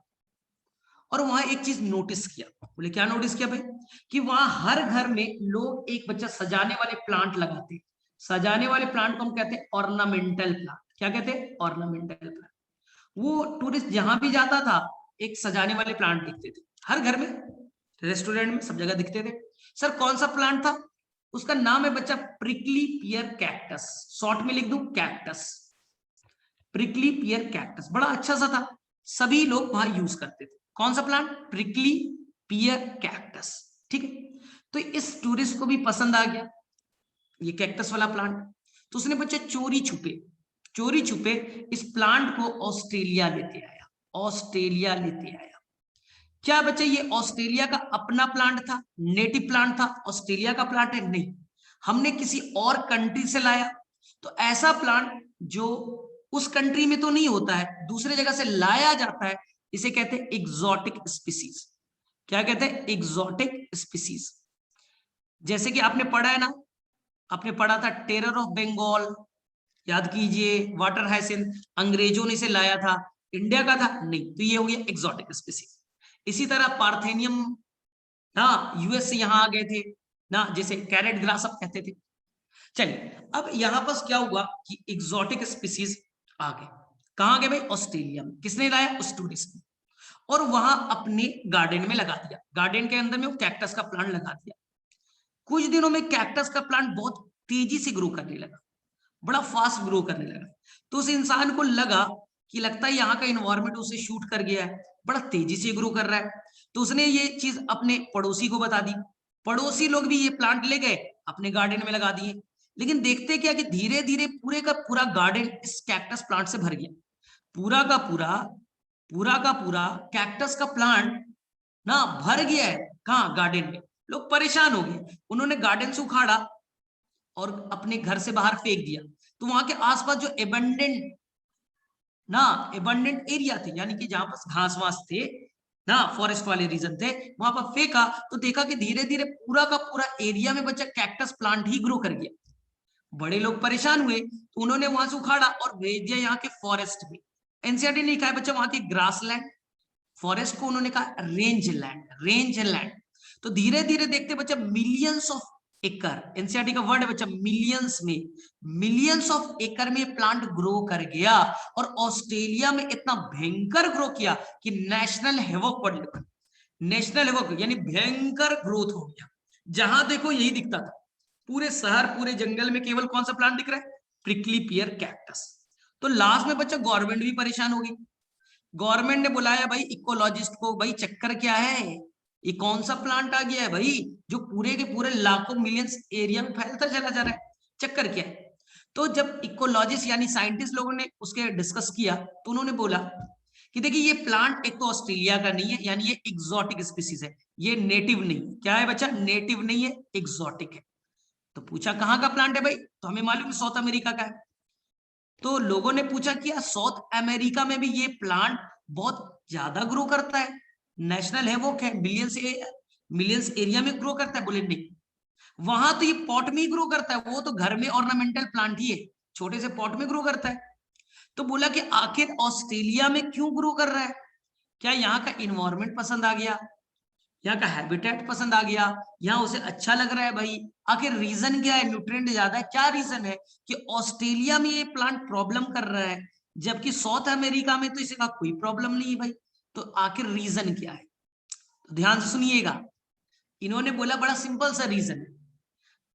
और वहां एक चीज नोटिस किया। बोले क्या नोटिस किया भाई? कि वहां हर घर में लोग एक बच्चा सजाने वाले प्लांट लगाते हैं। सजाने वाले प्लांट को हम कहते हैं ऑर्नामेंटल प्लांट। क्या कहते हैं? Ornamental plant. वो टूरिस्ट जहां भी जाता था एक सजाने वाले प्लांट दिखते थे हर घर में, रेस्टोरेंट में, सब जगह दिखते थे। सर कौन सा प्लांट था? उसका नाम है बच्चा प्रिकली पियर कैक्टस। शॉर्ट में लिख दूं कैक्टस, प्रिकली पियर कैक्टस। बड़ा अच्छा सा था, सभी लोग वहां यूज करते थे। कौन सा प्लांट? प्रिकली पियर कैक्टस। ठीक है, तो इस टूरिस्ट को भी पसंद आ गया ये कैक्टस वाला प्लांट, तो उसने बच्चा चोरी छुपे इस प्लांट को ऑस्ट्रेलिया लेते आया। ऑस्ट्रेलिया लेते आया। क्या बच्चा ये ऑस्ट्रेलिया का अपना प्लांट था, नेटिव प्लांट था, ऑस्ट्रेलिया का प्लांट है? नहीं, हमने किसी और कंट्री से लाया। तो ऐसा प्लांट जो उस कंट्री में तो नहीं होता है, दूसरे जगह से लाया जाता है, इसे कहते हैं एग्जॉटिक स्पीसीज। क्या कहते हैं? Exotic species. जैसे कि आपने पढ़ा है ना, आपने पढ़ा था टेरर ऑफ बंगाल, याद कीजिए, वाटर हाइसिंथ, अंग्रेजों ने इसे लाया था, इंडिया का था नहीं, तो ये हो गया एग्जॉटिक स्पीसीज। इसी तरह पार्थेनियम ना यूएस से यहां आ गए थे ना, जैसे कैरेट ग्रास अब कहते थे। चलिए अब यहां पर क्या हुआ कि एग्जॉटिक स्पीसीज आ गए। कहां गए भाई? ऑस्ट्रेलिया में। किसने लाया? उस टूरिस्ट ने, और वहां अपने गार्डन में लगा दिया। गार्डन के अंदर में वो कैक्टस का प्लांट लगा दिया। कुछ दिनों में कैक्टस का प्लांट बहुत तेजी से ग्रो करने लगा, बड़ा फास्ट ग्रो करने लगा। तो उस इंसान को लगा कि लगता है यहाँ का इन्वायरमेंट उसे शूट कर गया है, बड़ा तेजी से ग्रो कर रहा है। तो उसने ये चीज अपने पड़ोसी को बता दी। पड़ोसी लोग भी ये प्लांट ले गए, अपने गार्डन में लगा दिए। लेकिन देखते क्या कि धीरे धीरे पूरे का पूरा गार्डन इस कैक्टस प्लांट से भर गया। पूरा का पूरा कैक्टस का प्लांट ना भर गया है। कहाँ? गार्डन में। लोग परेशान हो गए, उन्होंने गार्डन से उखाड़ा और अपने घर से बाहर फेंक दिया। तो वहां के आसपास जो एबंडेंट एरिया थे, यानी कि जहां पर घास वास थे ना, फॉरेस्ट वाले रीजन थे, वहां पर फेंका तो देखा कि धीरे धीरे पूरा का पूरा एरिया में बच्चा कैक्टस प्लांट ही ग्रो कर गया। बड़े लोग परेशान हुए, तो उन्होंने वहां से उखाड़ा और भेज दिया यहाँ के फॉरेस्ट में। एनसीईआरटी ने कहा बच्चा वहां के ग्रासलैंड, फॉरेस्ट को उन्होंने कहा रेंज लैंड। तो धीरे धीरे देखते बच्चा मिलियंस ऑफ एकड़, एनसीईआरटी का वर्ड है बच्चा मिलियंस ऑफ एकड़ में प्लांट ग्रो कर गया, और ऑस्ट्रेलिया में इतना भयंकर ग्रो किया कि नेशनल हेवॉक पड़ गया। नेशनल हेवॉक यानी भयंकर ग्रोथ हो गया। जहां देखो यही दिखता था, पूरे शहर पूरे जंगल में केवल कौन सा प्लांट दिख रहा है? प्रिकली पियर कैक्टस। तो लास्ट में बच्चा गवर्नमेंट भी परेशान होगी। गवर्नमेंट ने बुलाया भाई इकोलॉजिस्ट को, भाई चक्कर क्या है, ये कौन सा प्लांट आ गया है भाई जो पूरे के पूरे लाखों मिलियंस एरिया में फैलता चला जा रहा है, चक्कर क्या है? तो जब इकोलॉजिस्ट यानी साइंटिस्ट लोगों ने उसके डिस्कस किया, तो उन्होंने बोला कि देखिए ये प्लांट एक तो ऑस्ट्रेलिया का नहीं है, यानी ये एग्जॉटिक स्पीसीज है, ये नेटिव नहीं। क्या है बच्चा? नेटिव नहीं है, एग्जॉटिक है। तो पूछा कहाँ का प्लांट है भाई? तो हमें मालूम है साउथ अमेरिका का है। तो लोगों ने पूछा कि साउथ अमेरिका में भी ये प्लांट बहुत ज्यादा ग्रो करता है, नेशनल है वो है, मिलियंस एरिया में ग्रो करता है? बोले नहीं, वहां तो ये पॉट में ही ग्रो करता है, वो तो घर में ऑर्नामेंटल प्लांट ही है, छोटे से पॉट में ग्रो करता है। तो बोला कि आखिर ऑस्ट्रेलिया में क्यों ग्रो कर रहा है? क्या यहाँ का इन्वायरमेंट पसंद आ गया, यहाँ का हैबिटेट पसंद आ गया, यहाँ उसे अच्छा लग रहा है भाई? आखिर रीजन क्या है? न्यूट्रिएंट ज्यादा है, क्या रीजन है कि ऑस्ट्रेलिया में ये प्लांट प्रॉब्लम कर रहा है जबकि साउथ अमेरिका में तो इसे का कोई प्रॉब्लम नहीं है भाई? तो आखिर रीजन क्या है? तो ध्यान से सुनिएगा, इन्होंने बोला बड़ा सिंपल सा रीजन है।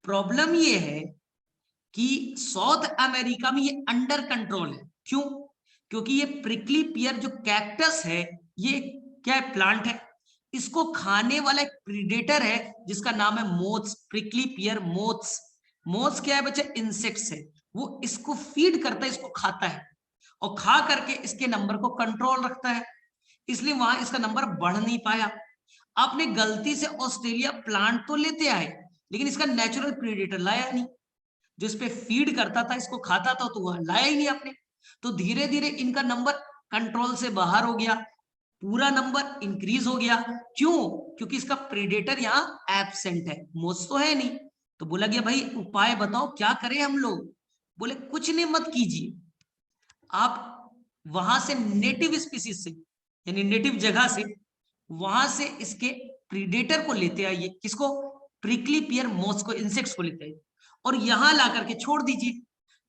प्रॉब्लम ये है कि साउथ अमेरिका में ये अंडर कंट्रोल है। क्यों? क्योंकि ये प्रिकली पियर जो कैक्टस है, ये क्या है? प्लांट है। इसको खाने वाला एक प्रीडेटर है जिसका नाम है मोथ्स, प्रिकली पियर मोथ्स। मोथ्स क्या है बच्चा, इंसेक्ट्स है, वो इसको फीड करता है, इसको खाता है और खा करके इसके नंबर को कंट्रोल रखता है, इसलिए वहां इसका नंबर बढ़ नहीं पाया। आपने गलती से ऑस्ट्रेलिया प्लांट तो लेते आए, लेकिन इसका नेचुरल प्रीडेटर लाया नहीं, जो इस पे फीड करता था, इसको खाता था, तो वह लाया ही नहीं आपने। तो धीरे धीरे इनका नंबर कंट्रोल से बाहर हो गया, पूरा नंबर इंक्रीज हो गया। क्यों? क्योंकि इसका प्रीडेटर यहाँ एब्सेंट है, मोस्ट तो है नहीं। तो बोला गया भाई उपाय बताओ क्या करें हम लोग। बोले कुछ नहीं मत कीजिए, आप वहां से नेटिव स्पीसीज से, यानी नेटिव जगह से, वहां से इसके प्रीडेटर को लेते आइए। किसको? प्रिकली पियर मोथ्स को, इंसेक्ट्स को लेते आइए और यहां ला करके छोड़ दीजिए।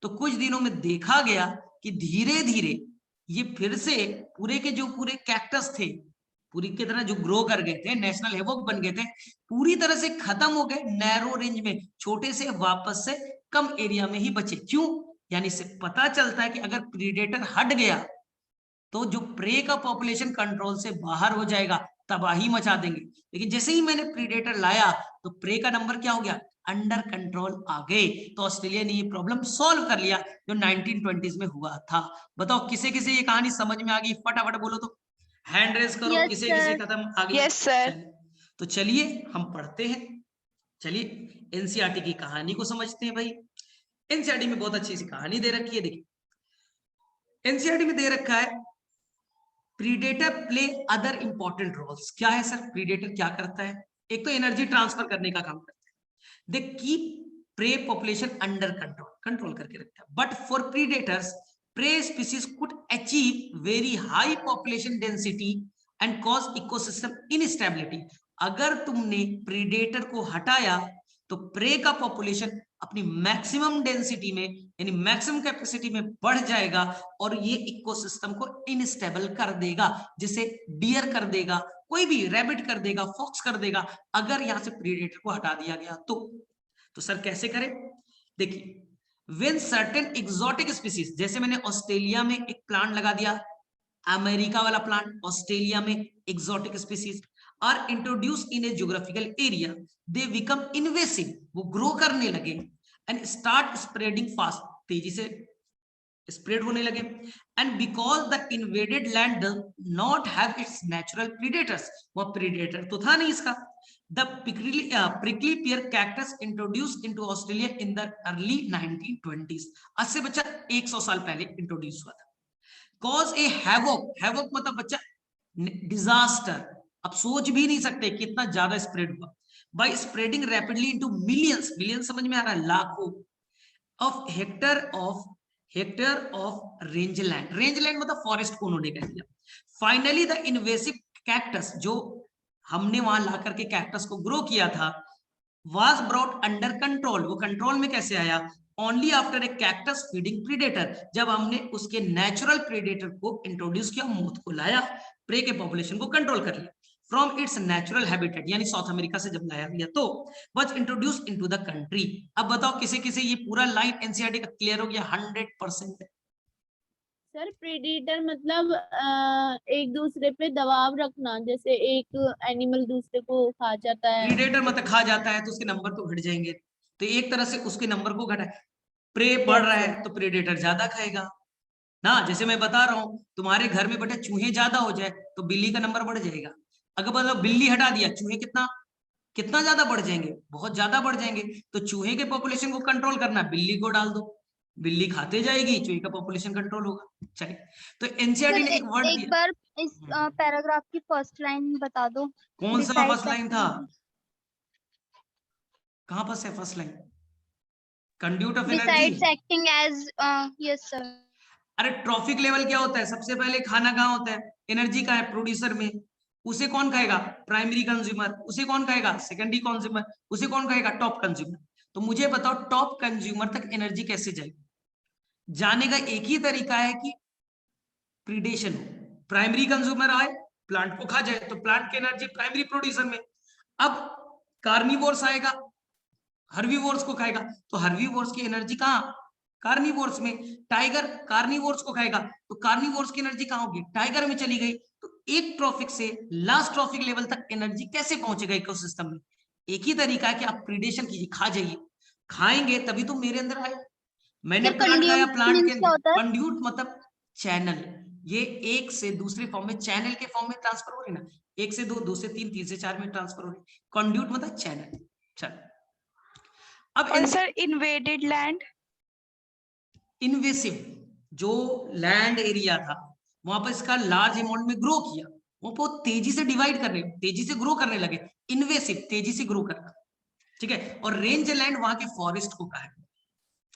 तो कुछ दिनों में देखा गया कि धीरे धीरे ये फिर से पूरे के जो पूरे कैक्टस थे, पूरी की तरह जो ग्रो कर गए थे, नेशनल हेवॉक बन गए थे, पूरी तरह से खत्म हो गए, नैरो रेंज में, छोटे से वापस से कम एरिया में ही बचे। क्यों? यानी इससे पता चलता है कि अगर प्रीडेटर हट गया तो जो प्रे का पॉपुलेशन कंट्रोल से बाहर हो जाएगा, तबाही मचा देंगे। लेकिन जैसे ही मैंने प्रीडेटर लाया तो प्रे का नंबर क्या हो गया, अंडर कंट्रोल आ गए। तो ऑस्ट्रेलिया ने ये प्रॉब्लम सॉल्व कर लिया जो 1920s में हुआ था। बताओ किसे किसे ये कहानी समझ में आ गई, फटाफट बोलो तो, हैंड रेज करो। Yes, किसे sir. किसे खत्म आ गया? Yes, sir. तो चलिए हम पढ़ते हैं। चलिए एनसीईआरटी की कहानी को समझते हैं। भाई एनसीईआरटी में बहुत अच्छी सी कहानी दे रखी है। देखिए एनसीईआरटी में दे रखा है predator play other important roles. क्या है सर? प्रीडेटर क्या करता है? एक तो एनर्जी ट्रांसफर करने का काम करता है, they keep prey population under control, control करके रखता है। But for predators prey species could achieve very high population density and cause ecosystem instability. अगर तुमने प्रीडेटर को हटाया तो प्रे का पॉपुलेशन अपनी मैक्सिमम डेंसिटी में, यानी मैक्सिमम कैपेसिटी में बढ़ जाएगा और ये इकोसिस्टम को इनस्टेबल कर देगा, जिसे डियर कर देगा, कोई भी रैबिट कर देगा, फॉक्स कर देगा, अगर यहां से प्रीडेटर को हटा दिया गया तो सर कैसे करें? देखिए व्हेन सर्टेन एक्सोटिक स्पीसीज, जैसे मैंने ऑस्ट्रेलिया में एक प्लांट लगा दिया, अमेरिका वाला प्लांट, ऑस्ट्रेलिया में exotic species are introduce in a geographical area, they become invasive, वो ग्रो करने लगे एंड स्टार्ट स्प्रेडिंग फास्ट, तेजी से स्प्रेड होने लगे। And because the invaded land does not have it's natural predators, वह प्रीडेटर तो था नहीं इसका। The prickly pear cactus introduced into Australia in the early 1920s, आज से बच्चा 100 साल पहले इंट्रोड्यूस हुआ था। कॉज ए हैवोक, हैवोक मतलब बच्चा डिजास्टर, अब सोच भी नहीं सकते कितना ज्यादा स्प्रेड हुआ। By spreading rapidly into millions, millions समझ में आ रहा है, लाखों of hectare of rangeland, rangeland मतलब फॉरेस्ट को उन्होंने कह दिया। फाइनली द इन्वेसिव कैक्टस, जो हमने वहां ला करके कैक्टस को ग्रो किया था, वाज ब्रॉट अंडर कंट्रोल, वो कंट्रोल में कैसे आया? Only after a cactus feeding predator, जब हमने उसके नेचुरल प्रीडेटर को इंट्रोड्यूस किया, मोथ को लाया, प्रे के पॉपुलेशन को कंट्रोल कर लिया फ्रॉम इट्स नेचुरल हैबिटेट, यानी साउथ अमेरिका से जब लाया गया तो was introduce into the country. अब बताओ किसे किसे ये पूरा लाइन एनसीईआरटी का क्लियर हो गया? 100%। सर प्रेडिटर मतलब एक दूसरे पे दबाव रखना, जैसे एक एनिमल दूसरे को खा जाता है। प्रीडेटर मतलब खा जाता है तो उसके नंबर तो घट जाएंगे, तो एक तरह से उसके नंबर को घटा, प्रे बढ़ रहा है तो प्रीडेटर ज्यादा खाएगा ना। जैसे मैं बता रहा हूँ तुम्हारे घर में बेटा चूहे ज्यादा हो जाए तो बिल्ली का नंबर बढ़ जाएगा, अगर मतलब बिल्ली हटा दिया चूहे कितना कितना ज्यादा बढ़ जाएंगे, बहुत ज्यादा बढ़ जाएंगे। तो चूहे के पॉपुलेशन को कंट्रोल करना, बिल्ली को डाल दो, बिल्ली खाते जाएगी, चूहे का पॉपुलेशन कंट्रोल होगा। चलिए तो एनसीईआरटी ने एक वर्ड एक बार इस पैराग्राफ की फर्स्ट लाइन बता दो। कौन सा फर्स्ट लाइन था? कहां पर है first line? Conduit of energy, besides acting as, yes sir. अरे ट्रॉफिक लेवल क्या होता है? सबसे पहले खाना कहाँ होता है? एनर्जी का है प्रोड्यूसर में, उसे कौन खाएगा? Primary consumer. उसे कौन खाएगा? Secondary consumer. उसे कौन खाएगा? Top consumer. तो मुझे बताओ टॉप कंज्यूमर तक एनर्जी कैसे जाएगी? जाने का एक ही तरीका है कि प्रीडेशन हो, प्राइमरी कंज्यूमर आए प्लांट को खा जाए तो प्लांट की एनर्जी प्राइमरी प्रोड्यूसर में। अब कार्निवोर्स आएगा, हर्बीवोर्स को खाएगा, तो हर्बीवोर्स की एनर्जी कहाँ? कार्निवोर्स में। टाइगर कार्निवोर्स को खाएगा तो कार्निवोर्स की एनर्जी कहाँ होगी? टाइगर में चली गई। तो एक ट्रॉफिक से लास्ट ट्रॉफिक लेवल तक एनर्जी कैसे पहुंचेगा इकोसिस्टम में? एक ही तरीका है कि आप प्रीडेशन कीजिए, खा जाइए, खाएंगे तभी तो मेरे अंदर आए। मैंने क्या प्लांट खाया, conduit प्लांट के means क्या होता है? कंड्यूट मतलब चैनल, ये एक से दूसरे फॉर्म में चैनल के फॉर्म में ट्रांसफर हो रही ना, एक से दो, दो से तीन, तीन से चार में ट्रांसफर हो रही। कंड्यूट मतलब चैनल। चल अब और सर इन्वेडेड लैंड, इन्वेसिव, जो लैंड एरिया था वहां पर इसका लार्ज अमाउंट में ग्रो किया, वो बहुत तेजी से डिवाइड करने, तेजी से ग्रो करने लगे। इन्वेसिव तेजी से ग्रो करना, ठीक है। और रेंज लैंड वहां के फॉरेस्ट को कहा है,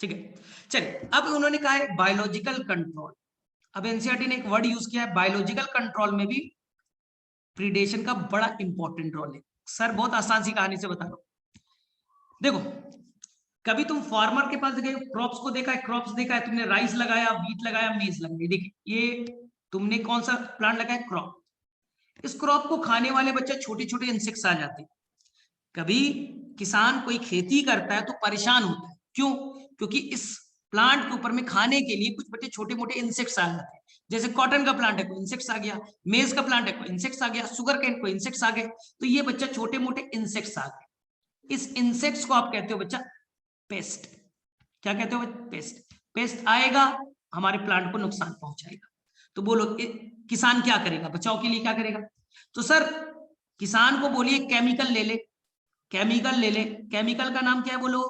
ठीक है। चलिए अब उन्होंने कहा है बायोलॉजिकल कंट्रोल। अब एनसीईआरटी ने एक वर्ड यूज किया है बायोलॉजिकल कंट्रोल में भी प्रीडेशन का बड़ा इंपॉर्टेंट रोल है। सर बहुत आसान सी कहानी से बता रहा हूं। देखो कभी तुम फार्मर के पास गए, क्रॉप्स को देखा है, क्रॉप्स देखा है, तुमने राइस लगाया, व्हीट लगाया, मेज लगाई, देखिए ये तुमने कौन सा प्लांट लगाया, क्रॉप। इस क्रॉप को खाने वाले बच्चे छोटे छोटे इंसेक्ट्स आ जाते हैं। कभी किसान कोई खेती करता है तो परेशान होता है, क्यों? क्योंकि इस प्लांट के ऊपर में खाने के लिए कुछ बच्चे छोटे मोटे इंसेक्ट्स आ जाते हैं। जैसे कॉटन का प्लांट है, कोई इंसेक्ट्स आ गया, मेज का प्लांट है, कोई इंसेक्ट्स आ गया, शुगर केन कोई इंसेक्ट्स आ गए, तो ये बच्चा छोटे मोटे इंसेक्ट्स आ गए। इस इंसेक्ट्स को आप कहते हो बच्चा पेस्ट। क्या कहते हो? पेस्ट। पेस्ट आएगा हमारे प्लांट को नुकसान पहुंचाएगा। तो बोलो किसान क्या करेगा बचाव के लिए, क्या करेगा? तो सर किसान को बोलिए केमिकल ले ले, केमिकल ले ले। केमिकल का नाम क्या है बोलो?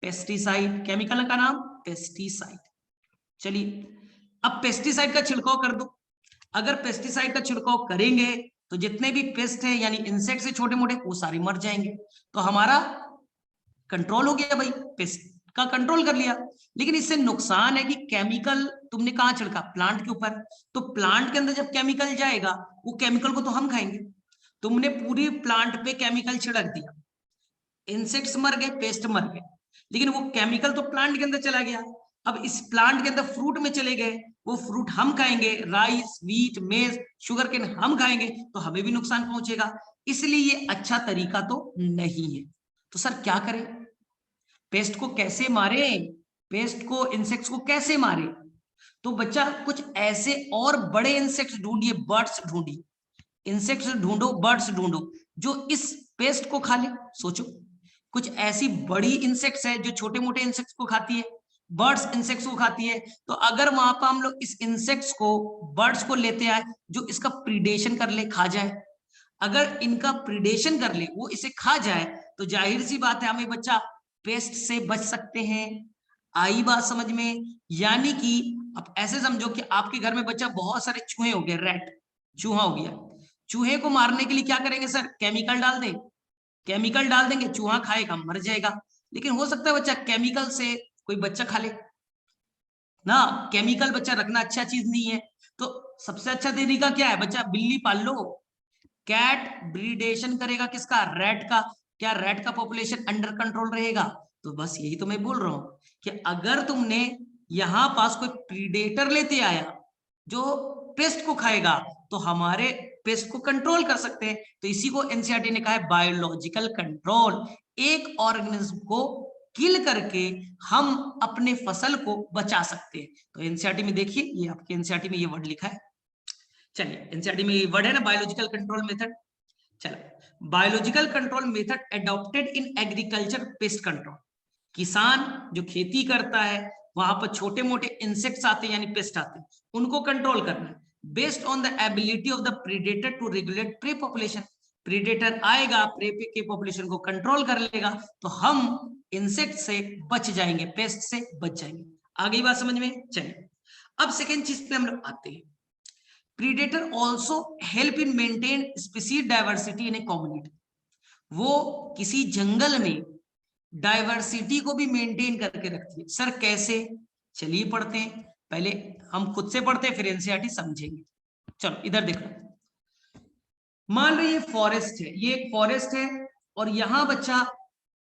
पेस्टिसाइड। केमिकल का नाम पेस्टिसाइड। चलिए अब पेस्टिसाइड का छिड़काव कर दो। अगर पेस्टिसाइड का छिड़काव करेंगे तो जितने भी पेस्ट है यानी इंसेक्ट से छोटे मोटे वो सारे मर जाएंगे, तो हमारा कंट्रोल हो गया भाई, पेस्ट का कंट्रोल कर लिया। लेकिन इससे नुकसान है कि केमिकल तुमने कहां छिड़का? प्लांट के ऊपर। तो प्लांट के अंदर जब केमिकल जाएगा वो केमिकल को तो हम खाएंगे। तुमने पूरी प्लांट पे केमिकल छिड़क दिया, इंसेक्ट्स मर गए, पेस्ट मर गए, लेकिन वो केमिकल तो प्लांट के अंदर चला गया। अब इस प्लांट के अंदर फ्रूट में चले गए, वो फ्रूट हम खाएंगे, राइस, व्हीट, मेज, शुगर केन हम खाएंगे, तो हमें भी नुकसान पहुंचेगा। इसलिए ये अच्छा तरीका तो नहीं है। तो सर क्या करें? पेस्ट को कैसे मारे? पेस्ट को, इंसेक्ट्स को कैसे मारे? तो बच्चा कुछ ऐसे और बड़े इंसेक्ट्स ढूंढिए, बर्ड्स ढूंढिए, इंसेक्ट्स ढूंढो, बर्ड्स ढूंढो जो इस पेस्ट को खा ले। सोचो कुछ ऐसी बड़ी इंसेक्ट्स है जो छोटे मोटे इंसेक्ट्स को खाती है, बर्ड्स इंसेक्ट्स को खाती है। तो अगर वहां पर हम लोग इस इंसेक्ट्स को, बर्ड्स को लेते आए जो इसका प्रीडेशन कर ले, खा जाए, अगर इनका प्रीडेशन कर ले, वो इसे खा जाए, तो जाहिर सी बात है हमें बच्चा पेस्ट से बच सकते हैं। आई बात समझ में? यानी कि अब ऐसे समझो कि आपके घर में बच्चा बहुत सारे चूहे हो गए, रेट, चूहा हो गया। चूहे को मारने के लिए क्या करेंगे सर? केमिकल डाल दें। केमिकल डाल देंगे, चूहा खाएगा, मर जाएगा। लेकिन हो सकता है बच्चा केमिकल से कोई बच्चा खा ले ना, केमिकल बच्चा रखना अच्छा चीज नहीं है। तो सबसे अच्छा तरीका क्या है बच्चा? बिल्ली पाल लो। कैट ब्रीडेशन करेगा किसका? रैट का। क्या रैट का पॉपुलेशन अंडर कंट्रोल रहेगा? तो बस यही तो मैं बोल रहा हूं कि अगर तुमने यहां पास कोई प्रीडेटर लेते आया जो पेस्ट को खाएगा, तो हमारे पेस्ट को कंट्रोल कर सकते हैं। तो इसी को एनसीईआरटी ने कहा है बायोलॉजिकल कंट्रोल। एक ऑर्गेनिज्म को किल करके हम अपने फसल को बचा सकते हैं। तो एनसीईआरटी में देखिए, ये आपके एनसीईआरटी में ये वर्ड लिखा है। चलिए एनसीईआरटी में ये वर्ड है ना, बायोलॉजिकल कंट्रोल मेथड। चलो, biological control method adopted in agriculture pest control. किसान जो खेती करता है वहां पर छोटे मोटे इंसेक्ट्स आते हैं यानी पेस्ट आते हैं, उनको कंट्रोल करना है based on the ability of the predator to regulate prey population. Predator आएगा, प्रे के पॉपुलेशन को कंट्रोल कर लेगा, तो हम इंसेक्ट से बच जाएंगे, पेस्ट से बच जाएंगे। आगे बात समझ में? चलिए अब सेकेंड चीज पे हम लोग आते हैं। Predator also help in maintain species diversity in a community। वो किसी जंगल में डाइवर्सिटी को भी मेंटेन करके रखती है। सर कैसे? चलिए पढ़ते हैं, पहले हम खुद से पढ़ते हैं फिर एनसीईआरटी समझेंगे। चलो इधर देखो, मान लो ये फॉरेस्ट है, ये एक फॉरेस्ट है और यहां बच्चा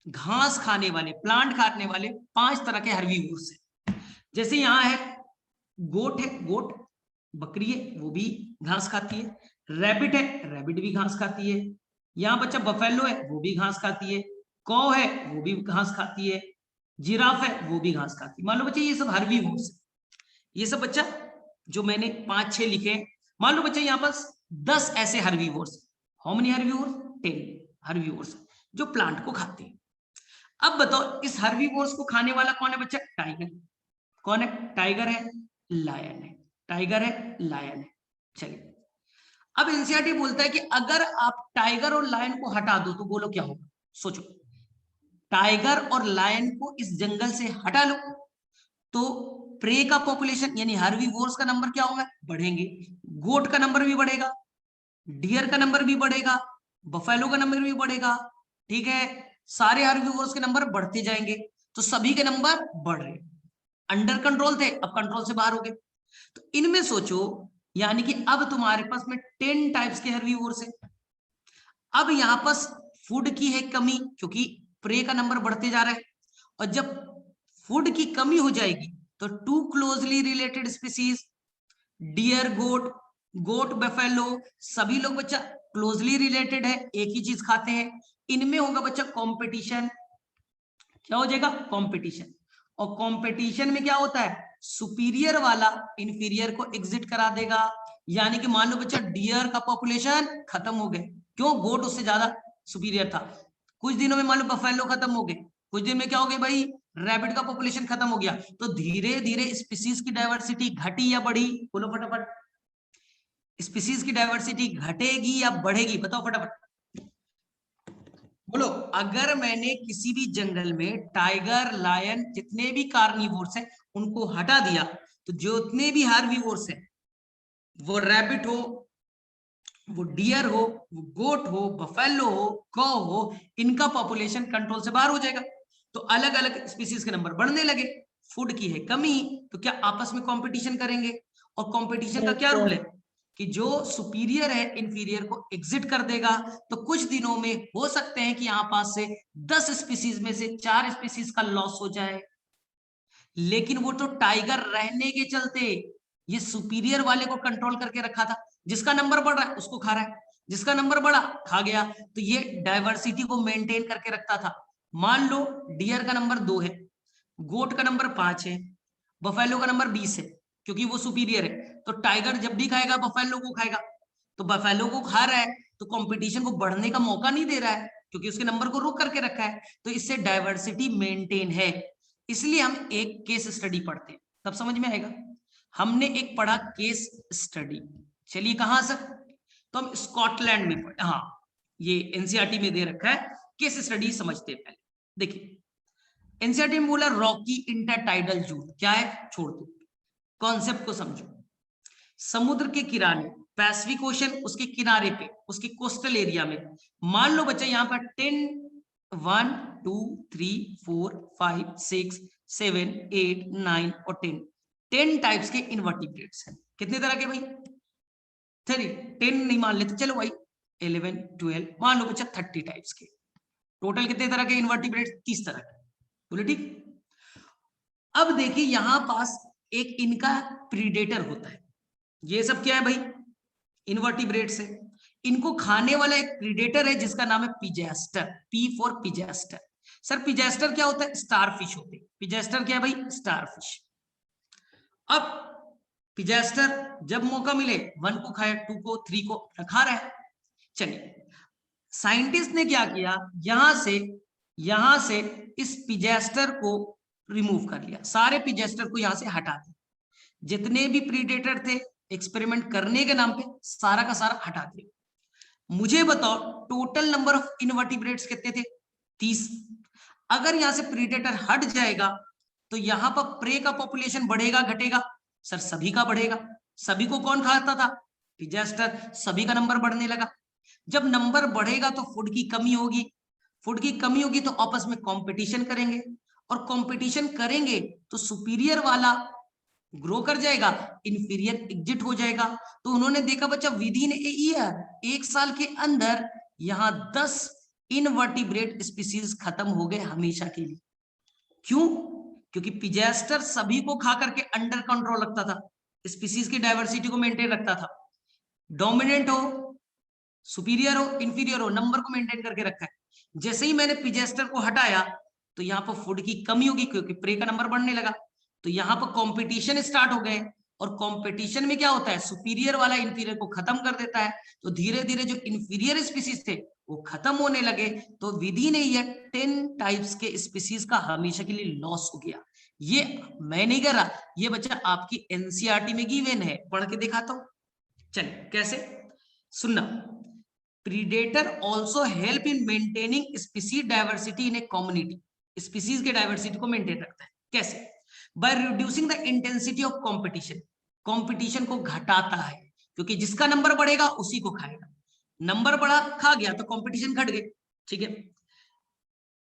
घास खाने वाले, प्लांट खाने वाले 5 तरह के हर्बीवोर्स है। जैसे यहां है गोट, है गोट, बकरी है वो भी घास खाती है, रैबिट है, रैबिट भी घास खाती है, यहाँ बच्चा बफेलो है वो भी घास खाती है, कौ है वो भी घास खाती है, जिराफ है वो भी घास खाती है। मान लो बच्चा ये सब हर्बीवोर्स है। ये सब बच्चा जो मैंने 5-6 लिखे, मान लो बच्चा यहाँ पास 10 ऐसे herbivores. How many herbivores? 10 herbivores जो प्लांट को खाते हैं। अब बताओ इस हर्बीवोर्स को खाने वाला कौन है बच्चा? टाइगर। कौन है? टाइगर है, लायन है, टाइगर है, लायन है। चलिए अब एनसीईआरटी बोलता है कि अगर आप टाइगर और लायन को हटा दो तो बोलो क्या होगा? सोचो, टाइगर और लायन को इस जंगल से हटा लो तो प्रे का पॉपुलेशन यानी हर्बीवोर्स का नंबर क्या होगा? बढ़ेंगे। गोट का नंबर भी बढ़ेगा, डियर का नंबर भी बढ़ेगा, बफेलो का नंबर भी बढ़ेगा, ठीक है, सारे हर्बीवोर्स के नंबर बढ़ते जाएंगे। तो सभी के नंबर बढ़ रहे, अंडर कंट्रोल थे, अब कंट्रोल से बाहर हो गए। तो इनमें सोचो, यानी कि अब तुम्हारे पास में 10 टाइप्स के हर्बीवोर्स है। अब यहां पास फूड की है कमी क्योंकि प्रे का नंबर बढ़ते जा रहा है, और जब फूड की कमी हो जाएगी तो two closely related species, deer, goat, goat, buffalo, सभी लोग बच्चा क्लोजली रिलेटेड है, एक ही चीज खाते हैं। इनमें होगा बच्चा कंपटीशन। क्या हो जाएगा? कंपटीशन। और कंपटीशन में क्या होता है? सुपीरियर वाला इंफीरियर को एग्जिट करा देगा। यानी कि मान लो बच्चा डियर का पॉपुलेशन खत्म हो गए, क्यों? गोट उससे ज्यादा सुपीरियर था। कुछ दिनों में मान लो बफेलो खत्म हो गए, कुछ दिन में क्या हो गए भाई? रैबिट का पॉपुलेशन खत्म हो गया। तो धीरे धीरे स्पीसीज की डाइवर्सिटी घटी या बढ़ी? बोलो फटाफट, स्पीसीज की डाइवर्सिटी घटेगी या बढ़ेगी? बताओ फटाफट बोलो। अगर मैंने किसी भी जंगल में टाइगर, लायन, जितने भी कार्निवोर्स हैं उनको हटा दिया तो जितने भी हार्बीवोर्स हैं, वो रैबिट हो, वो डियर हो, वो गोट हो, बफेलो हो, कौ हो, इनका पॉपुलेशन कंट्रोल से बाहर हो जाएगा। तो अलग अलग स्पीसीज के नंबर बढ़ने लगे। फूड की है कमी तो क्या आपस में कंपटीशन करेंगे, और कंपटीशन का क्या रूल है कि जो सुपीरियर है इंफीरियर को एग्जिट कर देगा। तो कुछ दिनों में हो सकते हैं कि यहां पास से 10 स्पीसीज में से 4 स्पीसीज का लॉस हो जाए, लेकिन वो तो टाइगर रहने के चलते ये सुपीरियर वाले को कंट्रोल करके रखा था। जिसका नंबर बढ़ रहा है उसको खा रहा है, जिसका नंबर बढ़ा खा गया। तो ये डाइवर्सिटी को मेंटेन करके रखता था। मान लो डियर का नंबर 2 है, गोट का नंबर 5 है, बफेलो का नंबर 20 है, क्योंकि वो सुपीरियर है। तो टाइगर जब भी खाएगा बफेलो को खाएगा, तो बफेलो को खा रहा है तो कंपटीशन को बढ़ने का मौका नहीं दे रहा है क्योंकि उसके नंबर को रोक करके रखा है। तो इससे डाइवर्सिटी मेंटेन है। इसलिए हम एक केस स्टडी पढ़ते हैं, तब समझ में आएगा। हमने एक पढ़ा केस स्टडी। चलिए कहां से? तो हम स्कॉटलैंड में पढ़े। हाँ, ये एनसीईआरटी में दे रखा है, केस स्टडी समझते हैं पहले। देखिए एनसीईआरटी में बोला रॉकी इंटरटाइडल जोन क्या है, छोड़ दो, कॉन्सेप्ट को समझो। समुद्र के किनारे, पैसिफिक ओशन उसके किनारे पे, उसके कोस्टल एरिया में, मान लो बच्चा यहाँ पर 1 2 3 4 5 6 7 8 9 और 10 टाइप्स के इनवर्टिब्रेट्स हैं। कितने तरह के भाई? 10 नहीं मान लेते, चलो भाई 11 12 मान लो बच्चा 30 टाइप्स के। टोटल कितने तरह के इनवर्टिब्रेट्स? 30 तरह के। बोले ठीक। अब देखिए यहां पास एक इनका प्रीडेटर होता है। ये सब क्या है भाई? इनवर्टिब्रेट्स है। इनको खाने वाला एक प्रीडेटर है जिसका नाम है पिजेस्टर, पी फॉर पिजेस्टर। सर पिजेस्टर क्या होता है? स्टारफिश होते हैं। पिजेस्टर क्या है भाई? स्टारफिश। अब पिजेस्टर जब मौका मिले 1 को खाए, 2 को, 3 को खा रहा है। चलिए साइंटिस्ट ने क्या किया, यहां से इस पिजेस्टर को रिमूव कर लिया, सारे पिजेस्टर को यहां से हटा दिया। जितने भी प्रीडेटर थे एक्सपेरिमेंट करने के नाम पे सारा का सारा हटा दिया। मुझे बताओ टोटल नंबर ऑफ इनवर्टिब्रेट्स कितने थे? 30। अगर यहां से प्रीडेटर हट जाएगा तो यहां पर प्रे का पॉपुलेशन बढ़ेगा घटेगा? सर सभी का बढ़ेगा। सभी को कौन खाता था? पिजेस्टर। सभी का नंबर बढ़ने लगा। जब नंबर बढ़ेगा तो फूड की कमी होगी, फूड की कमी होगी तो आपस में कंपटीशन करेंगे, और कंपटीशन करेंगे तो सुपीरियर वाला ग्रो कर जाएगा, इंफीरियर एग्जिट हो जाएगा। तो उन्होंने देखा बच्चा विद इन ए ईयर, 1 साल के अंदर यहां 10 इनवर्टिब्रेट स्पीसीज खत्म हो गए हमेशा के लिए। क्यों? क्योंकि पिजेस्टर सभी को खा करके अंडर कंट्रोल रखता था, स्पीसीज की डाइवर्सिटी को मेंटेन रखता था। डोमिनेंट हो, सुपीरियर हो, इंफीरियर हो, नंबर को मेंटेन करके रखा है। जैसे ही मैंने पिजेस्टर को हटाया तो यहाँ पर फूड की कमी होगी क्योंकि प्रे का नंबर बढ़ने लगा। तो यहाँ पर कंपटीशन स्टार्ट हो गए, और कंपटीशन में क्या होता है? सुपीरियर वाला इंफीरियर को खत्म कर देता है। तो धीरे धीरे जो इंफीरियर स्पीसीज थे वो खत्म होने लगे तो विधि ने ये 10 टाइप्स के स्पीसीज का हमेशा के लिए लॉस हो गया। ये मैं नहीं कर रहा, ये बच्चा आपकी एनसीईआरटी में गिवन है, पढ़ के दिखाता हूं। चलिए कैसे, सुनना। Predator also help in maintaining species diversity in a community, species के डाइवर्सिटी को मेंटेन रखता है। कैसे? By reducing the intensity of competition, competition को घटाता है, क्योंकि जिसका नंबर बढ़ेगा उसी को खाएगा। नंबर बढ़ा, खा गया तो कंपटीशन घट गए। ठीक है।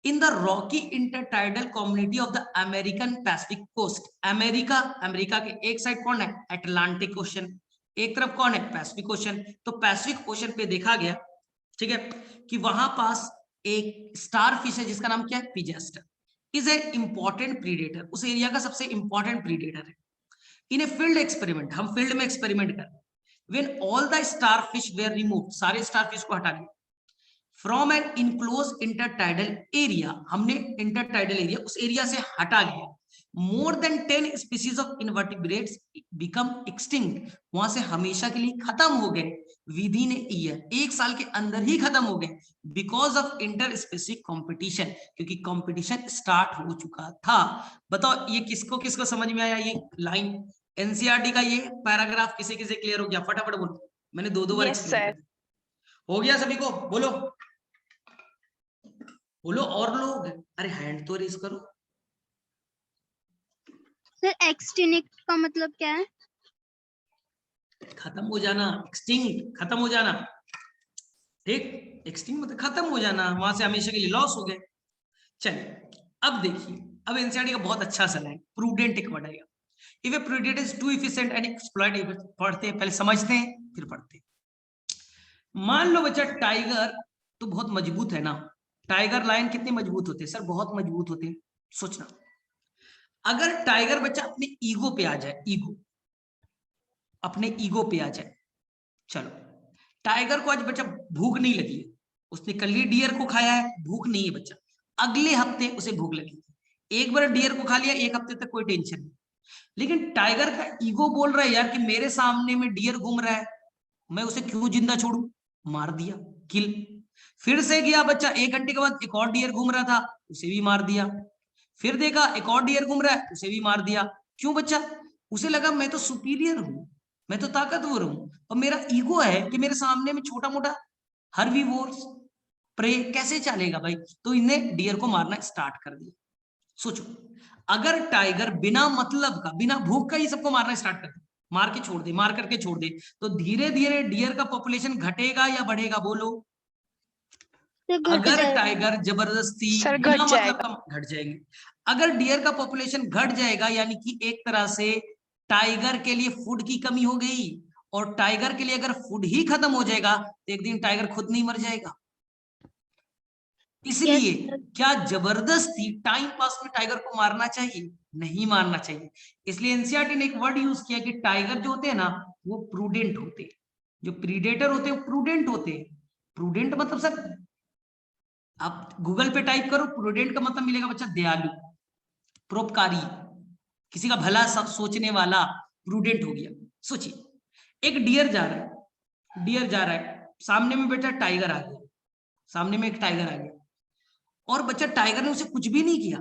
In the rocky intertidal community of the American Pacific coast, America के एक साइड कौन है? अटलांटिक ओशन, एक तरफ कौन है? Pacific ocean. तो पैसिफिक ओशन पे देखा गया, ठीक है, कि वहां पास एक स्टार फिश है जिसका नाम क्या है? Pisaster, is a important predator, उस एरिया का सबसे इंपॉर्टेंट प्रीडेटर है। इन ए फील्ड एक्सपेरिमेंट, हम फील्ड में एक्सपेरिमेंट कर, when all the star fish were removed, सारे स्टार फिश को हटा दिया, from an enclose intertidal area, हमने इंटरटाइडल एरिया उस एरिया से हटा लिया, more than 10 species of invertebrates become extinct, वहां से हमेशा के लिए खत्म हो गए। विधि ने एक साल के अंदर ही खत्म हो गए, because of inter specific competition, क्योंकि कॉम्पिटिशन स्टार्ट हो चुका था। बताओ ये किसको किसको समझ में आया? ये लाइन एनसीईआरटी का ये पैराग्राफ किसे किसे क्लियर हो गया? फटाफट बोलो, मैंने दो बार एक्सप्लेन किया। हो गया सभी को? बोलो बोलो और लोग, अरे हैंड तो रेज करो। सर एक्सटिंक्ट का मतलब क्या है? खत्म हो जाना, एक्सटिंक्ट खत्म हो जाना, ठीक, एक्सटिंक्ट मतलब खत्म हो जाना, वहां से हमेशा के लिए लॉस हो गए। चलिए अब देखिए, अब एनसीईआरटी का बहुत अच्छा सलाह है, प्रूडेंट एक वर्ड आएगा। If a predator is too efficient and exploit, पढ़ते हैं पहले, समझते हैं फिर पढ़ते हैं। मान लो बच्चा टाइगर तो बहुत मजबूत है ना, टाइगर लायन कितने मजबूत होते हैं? सर बहुत मजबूत होते हैं। सोचना, अगर टाइगर बच्चा अपने ईगो पे आ जाए, ईगो, अपने ईगो पे आ जाए, चलो टाइगर को आज बच्चा भूख नहीं लगी है, उसने कल ही डियर को खाया है, भूख नहीं है बच्चा, अगले हफ्ते उसे भूख लगी, एक बार डियर को खा लिया, एक हफ्ते तक कोई टेंशन नहीं। लेकिन टाइगर का ईगो बोल रहा है यार कि मेरे सामने में डियर घूम रहा है, मैं उसे क्यों जिंदा छोड़ू, मार दिया, किल। फिर से गया बच्चा, 1 घंटे के बाद एक और डियर घूम रहा था, उसे भी मार दिया। फिर देखा एक और डियर घूम रहा है, उसे भी मार दिया। क्यों बच्चा? उसे लगा मैं तो सुपीरियर हूं, मैं तो ताकतवर हूं, और मेरा ईगो है कि मेरे सामने में छोटा मोटा हर्बीवोर्स प्रे कैसे चलेगा भाई, तो इन्हें डियर को मारना स्टार्ट कर दिया। सोचो अगर टाइगर बिना मतलब का, बिना भूख का ही सबको मारना स्टार्ट कर दे, मार के छोड़ दे, मार करके छोड़ दे, तो धीरे धीरे डियर का पॉपुलेशन घटेगा या बढ़ेगा? बोलो। अगर टाइगर जबरदस्ती बिना मतलब का घट जाएंगे, अगर डियर का पॉपुलेशन घट जाएगा, यानी कि एक तरह से टाइगर के लिए फूड की कमी हो गई, और टाइगर के लिए अगर फूड ही खत्म हो जाएगा तो एक दिन टाइगर खुद नहीं मर जाएगा। इसलिए क्या जबरदस्ती टाइम पास में टाइगर को मारना चाहिए? नहीं मारना चाहिए। इसलिए एनसीईआरटी ने एक वर्ड यूज किया कि टाइगर जो होते हैं ना वो प्रूडेंट होते हैं, जो प्रीडेटर होते हैं वो प्रूडेंट होते हैं। प्रूडेंट मतलब सर, आप गूगल पे टाइप करो, प्रूडेंट का मतलब मिलेगा बच्चा दयालु, परोपकारी, किसी का भला सोचने वाला, प्रूडेंट हो गया। सोचिए एक डियर जा रहा है, डियर जा रहा है, सामने में बेटा टाइगर आ गया, सामने में एक टाइगर आ गया, और बच्चा टाइगर ने उसे कुछ भी नहीं किया,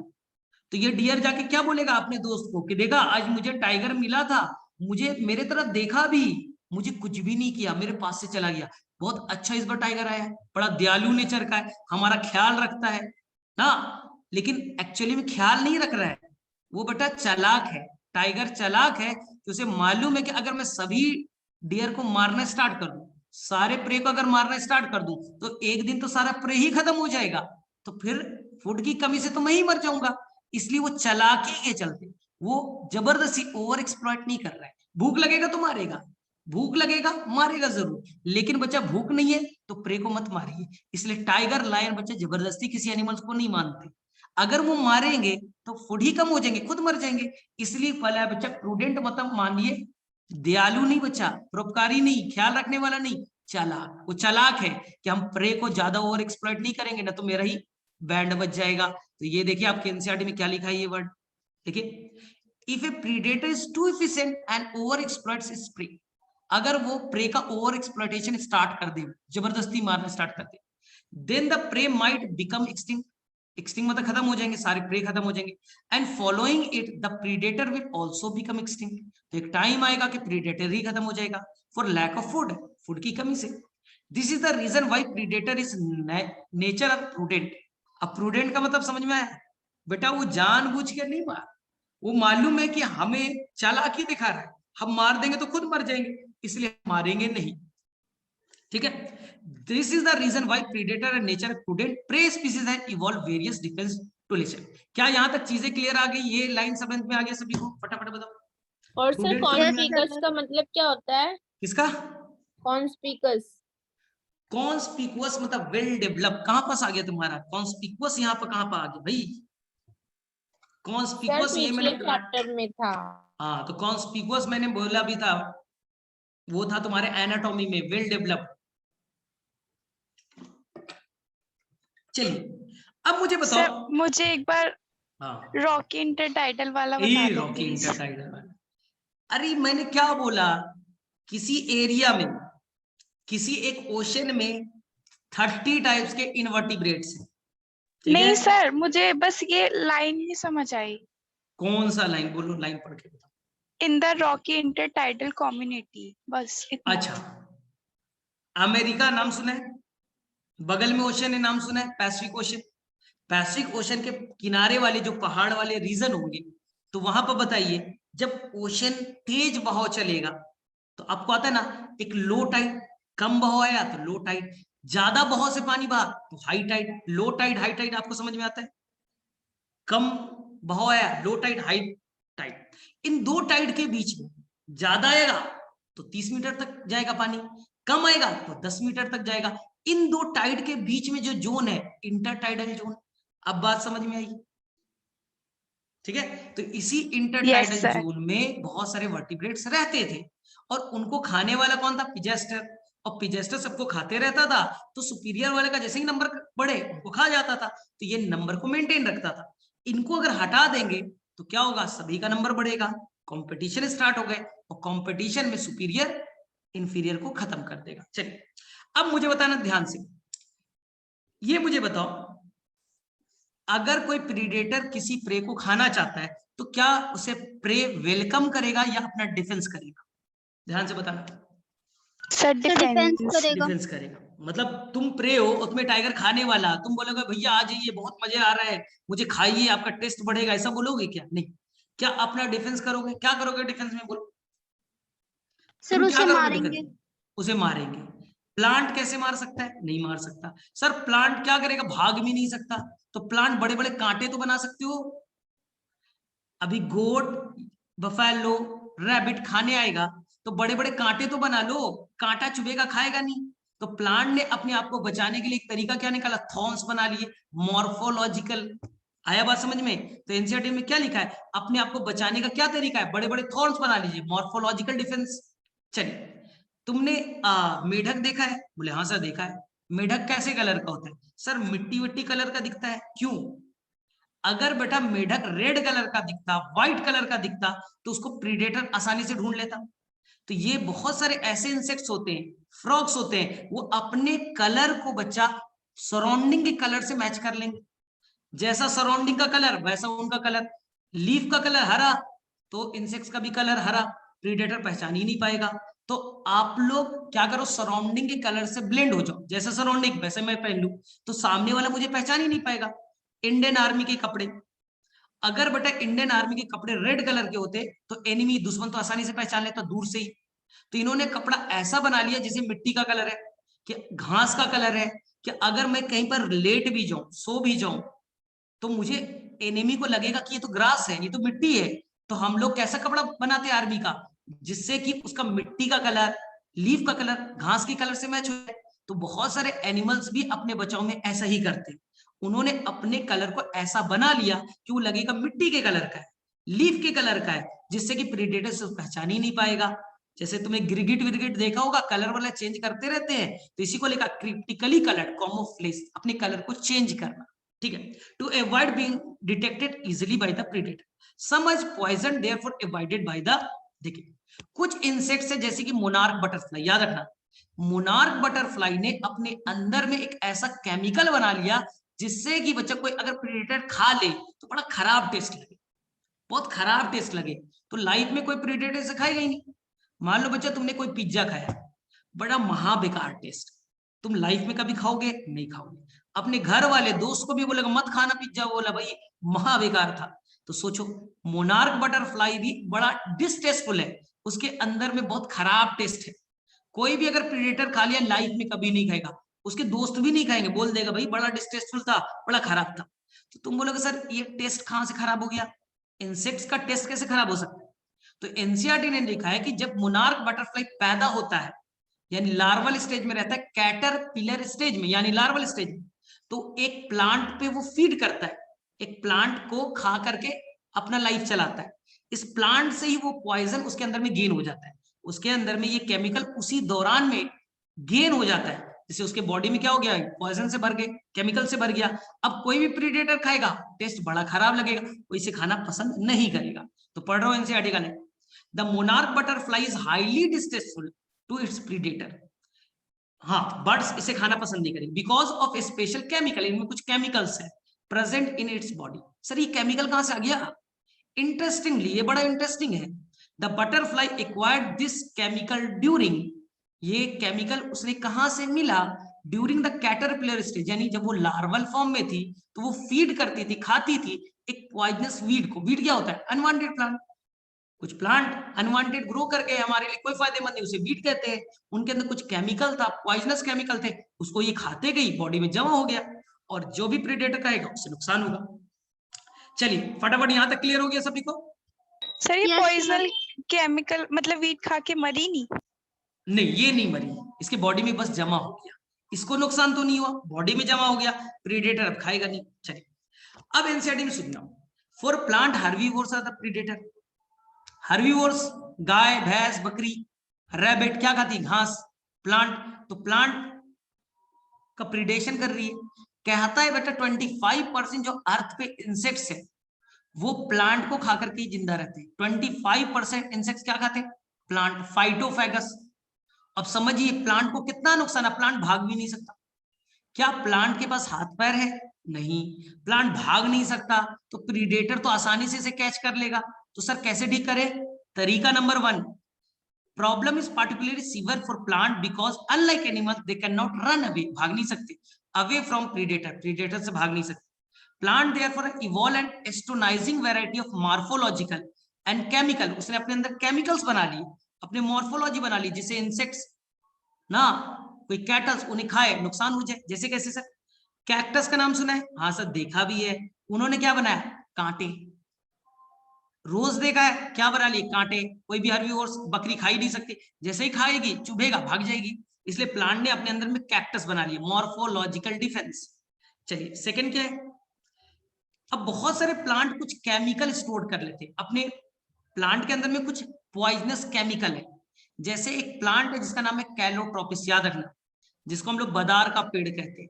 तो ये डियर जाके क्या बोलेगा अपने दोस्त को कि देखा आज मुझे टाइगर मिला था, मुझे मेरे तरफ देखा भी, मुझे कुछ भी नहीं किया, मेरे पास से चला गया, बहुत अच्छा इस बार टाइगर आया है, बड़ा दयालु नेचर का है, हमारा ख्याल रखता है ना। लेकिन एक्चुअली में ख्याल नहीं रख रहा है, वो बेटा चालाक है, टाइगर चालाक है कि उसे मालूम है कि अगर मैं सभी डियर को मारना स्टार्ट कर दूं, सारे प्रे को अगर मारना स्टार्ट कर दूं, तो एक दिन तो सारा प्रे ही खत्म हो जाएगा, तो फिर फूड की कमी से तो मैं ही मर जाऊंगा। इसलिए वो चालाकी के चलते वो जबरदस्ती ओवर एक्सप्लॉइट नहीं कर रहा है। भूख लगेगा तो मारेगा, भूख लगेगा मारेगा जरूर, लेकिन बच्चा भूख नहीं है तो प्रे को मत मारिए। इसलिए टाइगर लायन बच्चा जबरदस्ती किसी एनिमल्स को नहीं मानते, अगर वो मारेंगे तो फूड ही कम हो जाएंगे, खुद मर जाएंगे। इसलिए पहला बच्चा प्रूडेंट मतलब मानिए दयालु नहीं, बच्चा परोपकारी नहीं, ख्याल रखने वाला नहीं, चालाक। वो चालाक है कि हम प्रे को ज्यादा ओवर एक्सप्लॉइट नहीं करेंगे ना तो मेरा ही बैंड बच जाएगा। तो ये देखिए आपके एनसीईआरटी में क्या लिखा है, ये वर्ड देखिए, if a predator is too efficient and overexploits his prey, अगर वो प्रे का ओवर एक्सप्लॉइटेशन स्टार्ट कर दे, जबरदस्ती मारना स्टार्ट कर दे, then the prey might become extinct, extinct मतलब खत्म हो जाएंगे, सारे प्रे खत्म हो जाएंगे, and following it the predator will also become extinct, तो एक टाइम आएगा कि प्रीडेटर ही खत्म हो जाएगा for lack of food, food की कमी से। This is the reason why predator is nature of prudent. अब प्रूडेंट का मतलब समझ में आया बेटा, वो जानबूझ के नहीं मार, वो मालूम है कि हमें चालाकी दिखा रहा है, हम मार देंगे तो खुद मर जाएंगे, इसलिए मारेंगे नहीं, ठीक है। This is the reason why predator and nature prudent, prey species have evolve various defence to nature. क्या यहाँ तक चीजें क्लियर आ गई? ये लाइन समझ में आ गया सभी को? फटाफट बताओ। और सर Prudent समझ में आ गया? कॉन्स्पिकस का मतलब क्या होता है? किसका? कॉन्स्पिकस। कॉन्स्पिकुअस मतलब वेल डेवलप। कहां पास आ गया तुम्हारा कॉन्स्पिकुअस? यहाँ पर कहां पर आ गया भाई कॉन्स्पिकुअस? ये मैंने चैप्टर में था। हाँ, तो कॉन्स्पिकुअस मैंने बोला भी था, वो था तुम्हारे एनाटॉमी में, वेल डेवलप। चलिए अब मुझे बताओ सर मुझे एक बार हाँ रॉकी इंटरटाइडल वाला बता दो रॉकी प्लीज। इंटरटाइडल वाला। अरे मैंने क्या बोला, किसी एरिया में, किसी एक ओशन में 30 टाइप्स के इनवर्टिब्रेट्स हैं। नहीं सर, मुझे बस ये लाइन नहीं समझ आई। कौन सा लाइन? बोलो, लाइन पढ़ के बताओ। इन द रॉकी इंटरटाइडल कम्युनिटी, बस इतना। अच्छा, अमेरिका नाम सुना है? बगल में ओशन है, नाम सुना है? Pacific ocean. पैसिफिक ओशन के किनारे वाले जो पहाड़ वाले रीजन होंगे, तो वहां पर बताइए, जब ओशन तेज बहाव चलेगा तो आपको आता है ना एक लो टाइड, कम बहाव आया तो लो टाइड, ज्यादा बहाव से पानी बहा तो high tide. Low tide high tide आपको समझ में आता है? कम बहाव आया लो टाइड, हाई टाइड। इन दो टाइड के बीच में ज्यादा आएगा तो 30 मीटर तक जाएगा पानी, कम आएगा तो 10 मीटर तक जाएगा। इन दो टाइड के बीच में जो जोन है, इंटरटाइडल जोन। अब बात समझ में आई? ठीक है, तो इसी इंटरटाइडल जोन में बहुत सारे वर्टिब्रेट्स रहते थे, और उनको खाने वाला कौन था? पिजेस्टर। और पिजेस्टर सबको खाते रहता था, तो सुपीरियर वाले का जैसे ही नंबर बढ़े उनको खा जाता था, तो ये नंबर को मेंटेन रखता था। इनको अगर हटा देंगे तो क्या होगा? सभी का नंबर बढ़ेगा, कंपटीशन स्टार्ट हो गए, और कंपटीशन में सुपीरियर इंफीरियर को खत्म कर देगा। चलिए अब मुझे बताना ध्यान से, ये मुझे बताओ, अगर कोई प्रीडेटर किसी प्रे को खाना चाहता है तो क्या उसे प्रे वेलकम करेगा या अपना डिफेंस करेगा? ध्यान से बताना। सर डिफेंस करेगा। डिफेंस करेगा। मतलब तुम प्रे हो और तुम्हें टाइगर खाने वाला, तुम बोलोगे भैया आ जाइए, बहुत मजा आ रहा है, मुझे खाइए, आपका टेस्ट बढ़ेगा, ऐसा बोलोगे क्या? नहीं। क्या अपना डिफेंस करोगे? क्या करोगे डिफेंस में? बोलो सर उसे मारेंगे। उसे मारेंगे। प्लांट कैसे मार सकता है? नहीं मार सकता। सर प्लांट क्या करेगा? भाग भी नहीं सकता। तो प्लांट बड़े बड़े कांटे तो बना सकते हो। अभी गोट, बफेलो, रैबिट खाने आएगा तो बड़े बड़े कांटे तो बना लो, कांटा चुभेगा, खाएगा नहीं। तो प्लांट ने अपने आप को बचाने के लिए एक तरीका क्या निकाला? थॉर्न्स बना लिए, मॉर्फोलॉजिकल। आया बात समझ में? तो एनसीईआरटी में क्या लिखा है? अपने आप को बचाने का क्या तरीका है? बड़े बड़े थॉर्न्स बना लीजिए, मॉर्फोलॉजिकल डिफेंस। चलिए, तुमने मेढक देखा है? बोले हाँ सर देखा है। मेढक कैसे कलर का होता है? सर मिट्टी विट्टी कलर का दिखता है। क्यों? अगर बेटा मेढक रेड कलर का दिखता, व्हाइट कलर का दिखता, तो उसको प्रीडेटर आसानी से ढूंढ लेता। तो ये बहुत सारे ऐसे इंसेक्ट्स होते हैं, फ्रॉग्स होते हैं, वो अपने कलर को बच्चा सराउंडिंग के कलर से मैच कर लेंगे। जैसा सराउंडिंग का कलर वैसा उनका कलर। लीफ का कलर हरा तो इंसेक्ट्स का भी कलर हरा, प्रीडेटर पहचान ही नहीं पाएगा। तो आप लोग क्या करो, सराउंडिंग के कलर से ब्लेंड हो जाओ। जैसा सराउंडिंग वैसे मैं पहन लूं तो सामने वाला मुझे पहचान ही नहीं पाएगा। इंडियन आर्मी के कपड़े, अगर बेटा इंडियन आर्मी के कपड़े रेड कलर के होते तो एनिमी, दुश्मन तो आसानी से पहचान लेता दूर से ही। तो इन्होंने कपड़ा ऐसा बना लिया जैसे मिट्टी का कलर है, कि घास का कलर है, कि अगर मैं कहीं पर लेट भी जाऊं, सो भी जाऊं, तो मुझे एनिमी को लगेगा कि ये तो ग्रास है, ये तो मिट्टी है। तो हम लोग कैसा कपड़ा बनाते हैं आर्मी का, जिससे कि उसका मिट्टी का कलर, लीफ का कलर, घास के कलर से मैच हो जाए। तो बहुत सारे एनिमल्स भी अपने बचाव में ऐसा ही करते हैं। उन्होंने अपने कलर को ऐसा बना लिया कि वो लगेगा मिट्टी के कलर का है, लीफ के कलर का है, जिससे कि प्रेडेटर से पहचान ही नहीं पाएगा। जैसे तुमने गिरगिट विरगिट देखा होगा, कलर वाला चेंज करते रहते हैं, तो इसी को लेकर क्रिप्टिकली कलर्ड, कैमोफ्लेज, अपने कलर को चेंज करना। ठीक है, to avoid being detected easily by the predator, some is poison therefore avoided by the. देखिए कुछ इंसेक्ट्स है जैसे कि मोनार्क बटरफ्लाई, याद रखना मोनार्क बटरफ्लाई ने अपने अंदर में एक ऐसा केमिकल बना लिया जिससे कि बच्चा कोई अगर प्रेडेटर खा ले तो बड़ा खराब टेस्ट लगे, बहुत खराब टेस्ट लगे। तो लाइफ में कोई प्रेडेटर से खाएगा ही नहीं। मान लो बच्चा तुमने कोई पिज्जा खाया, बड़ा महा बेकार टेस्ट, तुम लाइफ में कभी खाओगे नहीं खाओगे। अपने घर वाले दोस्त को भी बोलेगा मत खाना पिज्जा, बोला भाई महा बेकार था। तो सोचो मोनार्क बटरफ्लाई भी बड़ा डिसटेस्टफुल है, उसके अंदर में बहुत खराब टेस्ट है। कोई भी अगर प्रेडेटर खा लिया लाइफ में कभी नहीं खाएगा, उसके दोस्त भी नहीं खाएंगे, बोल देगा भाई बड़ा डिसटेस्टफुल था, बड़ा खराब था। तो तुम बोलोगे सर ये टेस्ट कहां से खराब हो गया, इंसेक्ट्स का टेस्ट कैसे खराब हो सकता है? तो एनसीईआरटी ने लिखा है कि जब मोनार्क बटरफ्लाई पैदा होता है यानी लार्वल स्टेज में रहता है, कैटरपिलर स्टेज में यानी लार्वल स्टेज में, तो एक प्लांट पे वो फीड करता है, एक प्लांट को खा करके अपना लाइफ चलाता है। इस प्लांट से ही वो पॉइजन उसके अंदर में गेन हो जाता है, उसके अंदर में ये केमिकल उसी दौरान में गेन हो जाता है, जैसे उसके बॉडी में क्या हो गया, पॉइजन से भर गए, केमिकल से भर गया। अब कोई भी प्रीडेटर खाएगा टेस्ट बड़ा खराब लगेगा, कोई इसे खाना पसंद नहीं करेगा। तो पढ़ रहा हूं एनसीईआरटी का, the monarch butterfly is highly distasteful to its predator. हाँ, बर्ड्स इसे खाना पसंद नहीं करेंगे because of a special chemical, इनमें कुछ केमिकल्स है present in its body. Sir ये केमिकल कहां से आ गया? इंटरेस्टिंगली, ये बड़ा इंटरेस्टिंग है, the butterfly acquired this chemical during, ये केमिकल उसने कहां से मिला? ड्यूरिंग द कैटरपिलर स्टेज, यानी जब वो लार्वल फॉर्म में थी तो वो फीड करती थी, खाती थी एक पॉइजनस वीड को। वीड क्या होता है? Unwanted plant. कुछ प्लांट अनवांटेड ग्रो करके हमारे लिए कोई फायदेमंद नहीं, उसे वीड कहते हैं। उनके अंदर कुछ केमिकल था, पॉइजनस केमिकल थे, उसको ये खाते गई, बॉडी में जमा हो गया, और जो भी प्रेडेटर खाएगा उससे नुकसान होगा। चलिए फटाफट यहां तक क्लियर हो गया सभी को? सर ये पॉइजनल केमिकल मतलब वीट खा के मरी नहीं? नहीं, ये नहीं मरी, इसके बॉडी में बस जमा हो गया, इसको नुकसान तो नहीं हुआ, बॉडी में जमा हो गया, प्रेडेटर अब खाएगा नहीं। चलिए अब एनसीईआरटी में सुनना, for plant herbivores are the predator. Herbivores गाय भैंस बकरी रैबिट क्या खाती? घास। प्लांट, तो प्लांट का प्रीडेशन कर रही है। कहता है बेटा 25% जो अर्थ पे इंसेक्ट्स है वो प्लांट को खाकर के जिंदा रहते हैं। 25% इंसेक्ट्स क्या खाते हैं? Plant, phytophagous. अब समझिए प्लांट को कितना नुकसान है, प्लांट भाग भी नहीं सकता। क्या प्लांट के पास हाथ पैर है? नहीं, प्लांट भाग नहीं सकता, तो प्रीडेटर तो आसानी से इसे कैच कर लेगा। तो सर कैसे ठीक करे? तरीका number 1, problem is particularly severe for plant because unlike animals they can not run away, भाग नहीं सकते अवे फ्रॉम प्रीडेटर, प्रीडेटर से भाग नहीं सकते। Plant therefore evolve an astonishing variety of morphological and chemical, उसने अपने अंदर केमिकल्स बना लिए, अपने मॉर्फोलॉजी बना ली, जिसे इंसेक्ट्स ना कोई कैटल्स उन्हें खाए नुकसान हो जाए। जैसे कैसे सर? कैक्टस का नाम सुना है? हाँ सर देखा भी है। उन्होंने क्या बनाया? कांटे। रोज देखा है, क्या बना लिए? कांटे। कोई भी हर्बीवोर्स, बकरी खा ही नहीं सकती, जैसे ही खाएगी चुभेगा भाग जाएगी, इसलिए प्लांट ने अपने अंदर में कैक्टस बना लिया, मॉर्फोलॉजिकल डिफेंस। चलिए सेकंड क्या है? अब बहुत सारे प्लांट कुछ केमिकल स्टोर कर लेते हैं अपने प्लांट के अंदर में, कुछ पॉइजनस केमिकल है। जैसे एक प्लांट है जिसका नाम है कैलोट्रोपिस, याद रखना, जिसको हम लोग बदार का पेड़ कहते हैं।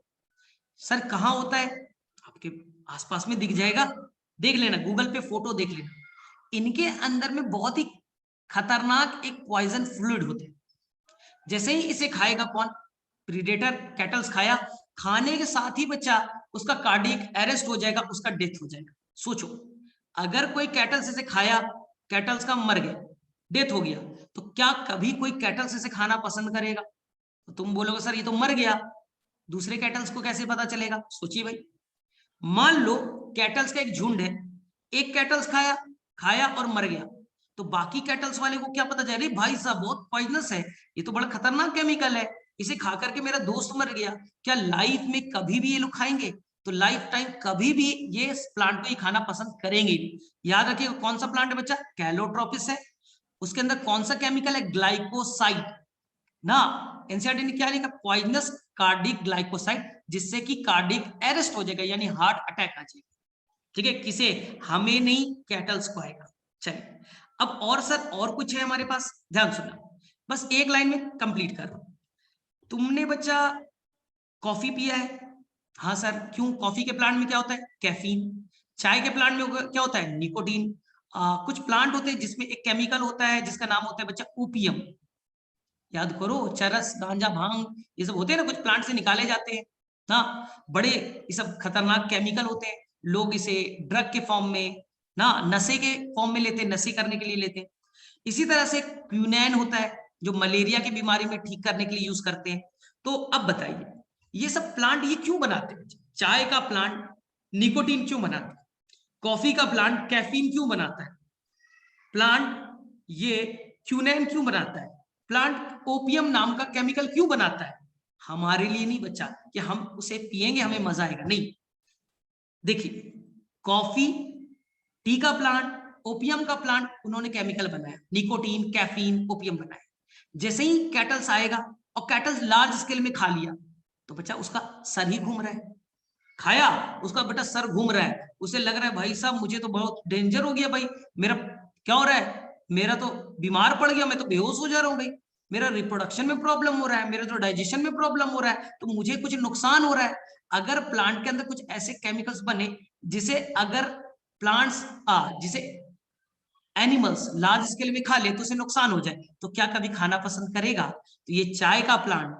सर कहाँ होता है? आपके आसपास में दिख जाएगा, देख लेना, गूगल पे फोटो देख लेना। इनके अंदर में बहुत ही खतरनाक एक पॉइजन फ्लूइड होता है। जैसे ही इसे खाएगा कौन? प्रीडेटर, कैटल्स खाया, खाने के साथ ही बच्चा उसका कार्डियक अरेस्ट हो जाएगा, उसका डेथ हो जाएगा। सोचो अगर कोई कैटल्स इसे खाया, कैटल्स का मर गया, डेथ हो गया, तो क्या कभी कोई कैटल्स इसे खाना पसंद करेगा? तो तुम बोलोगे सर ये तो मर गया, दूसरे कैटल्स को कैसे पता चलेगा? सोचिए भाई, मान लो कैटल्स का एक झुंड है, एक कैटल्स खाया और मर गया, तो बाकी कैटल्स वाले को क्या पता चले? अरे भाई साहब बहुत पॉइजनस है, ये तो बड़ा खतरनाक केमिकल है, इसे खा करके मेरा दोस्त मर गया। क्या लाइफ में कभी भी ये लोग खाएंगे? तो लाइफ टाइम कभी भी ये प्लांट को ही खाना पसंद करेंगे। याद रखिए कौन सा प्लांट है बच्चा? कैलोट्रोपिस है। उसके अंदर कौन सा केमिकल है? ग्लाइकोसाइड ना। एनसीईआरटी ने क्या लिखा? पॉइजनस कार्डिक ग्लाइकोसाइड, जिससे कि कार्डिक अरेस्ट हो जाएगा, यानी हार्ट अटैक आ जाएगा। ठीक है, किसे? हमें नहीं, कैटल्स को आएगा। चलिए अब और सर और कुछ है हमारे पास, ध्यान सुनना, बस एक लाइन में कंप्लीट कर रहा हूं। तुमने बच्चा कॉफी पिया है? हाँ सर, क्यों? कॉफी के प्लांट में क्या होता है? कैफीन। चाय के प्लांट में क्या होता है? निकोटीन। कुछ प्लांट होते हैं जिसमें एक केमिकल होता है जिसका नाम होता है बच्चा ओपियम। याद करो, चरस, गांजा, भांग, ये सब होते हैं ना, कुछ प्लांट से निकाले जाते हैं ना, बड़े ये सब खतरनाक केमिकल होते हैं, लोग इसे ड्रग के फॉर्म में ना, नशे के फॉर्म में लेते हैं, नशे करने के लिए लेते हैं। इसी तरह से क्विनैन होता है जो मलेरिया की बीमारी में ठीक करने के लिए यूज करते हैं। तो अब बताइए ये सब प्लांट ये क्यों बनाते हैं? चाय का प्लांट निकोटीन क्यों बनाता है? कॉफी का प्लांट कैफीन क्यों बनाता है? प्लांट ये क्विनैन क्यों बनाता है? प्लांट ओपियम नाम का केमिकल क्यों बनाता है? हमारे लिए नहीं बच्चा कि हम उसे पिएंगे हमें मजा आएगा, नहीं। देखिए, कॉफी, टी का प्लांट, ओपियम का प्लांट, उन्होंने केमिकल बनाया, निकोटीन, कैफीन, ओपियम बनाया। जैसे ही कैटल्स आएगा और कैटल्स लार्ज स्केल में खा लिया तो बच्चा उसका सर ही घूम रहा है, खाया उसका बेटा सर घूम रहा है, उसे लग रहा है भाई साहब मुझे तो बहुत डेंजर हो गया भाई, मेरा क्या हो रहा है, मेरा तो बीमार पड़ गया, मैं तो बेहोश हो जा रहा हूँ भाई, मेरा रिप्रोडक्शन में प्रॉब्लम हो रहा है, मेरे तो डाइजेशन में प्रॉब्लम हो रहा है, तो मुझे कुछ नुकसान हो रहा है। अगर प्लांट के अंदर कुछ ऐसे केमिकल्स बने जिसे अगर प्लांट्स जिसे एनिमल्स लार्ज स्केल में खा ले तो उसे नुकसान हो जाए, तो क्या कभी खाना पसंद करेगा? तो ये चाय का प्लांट,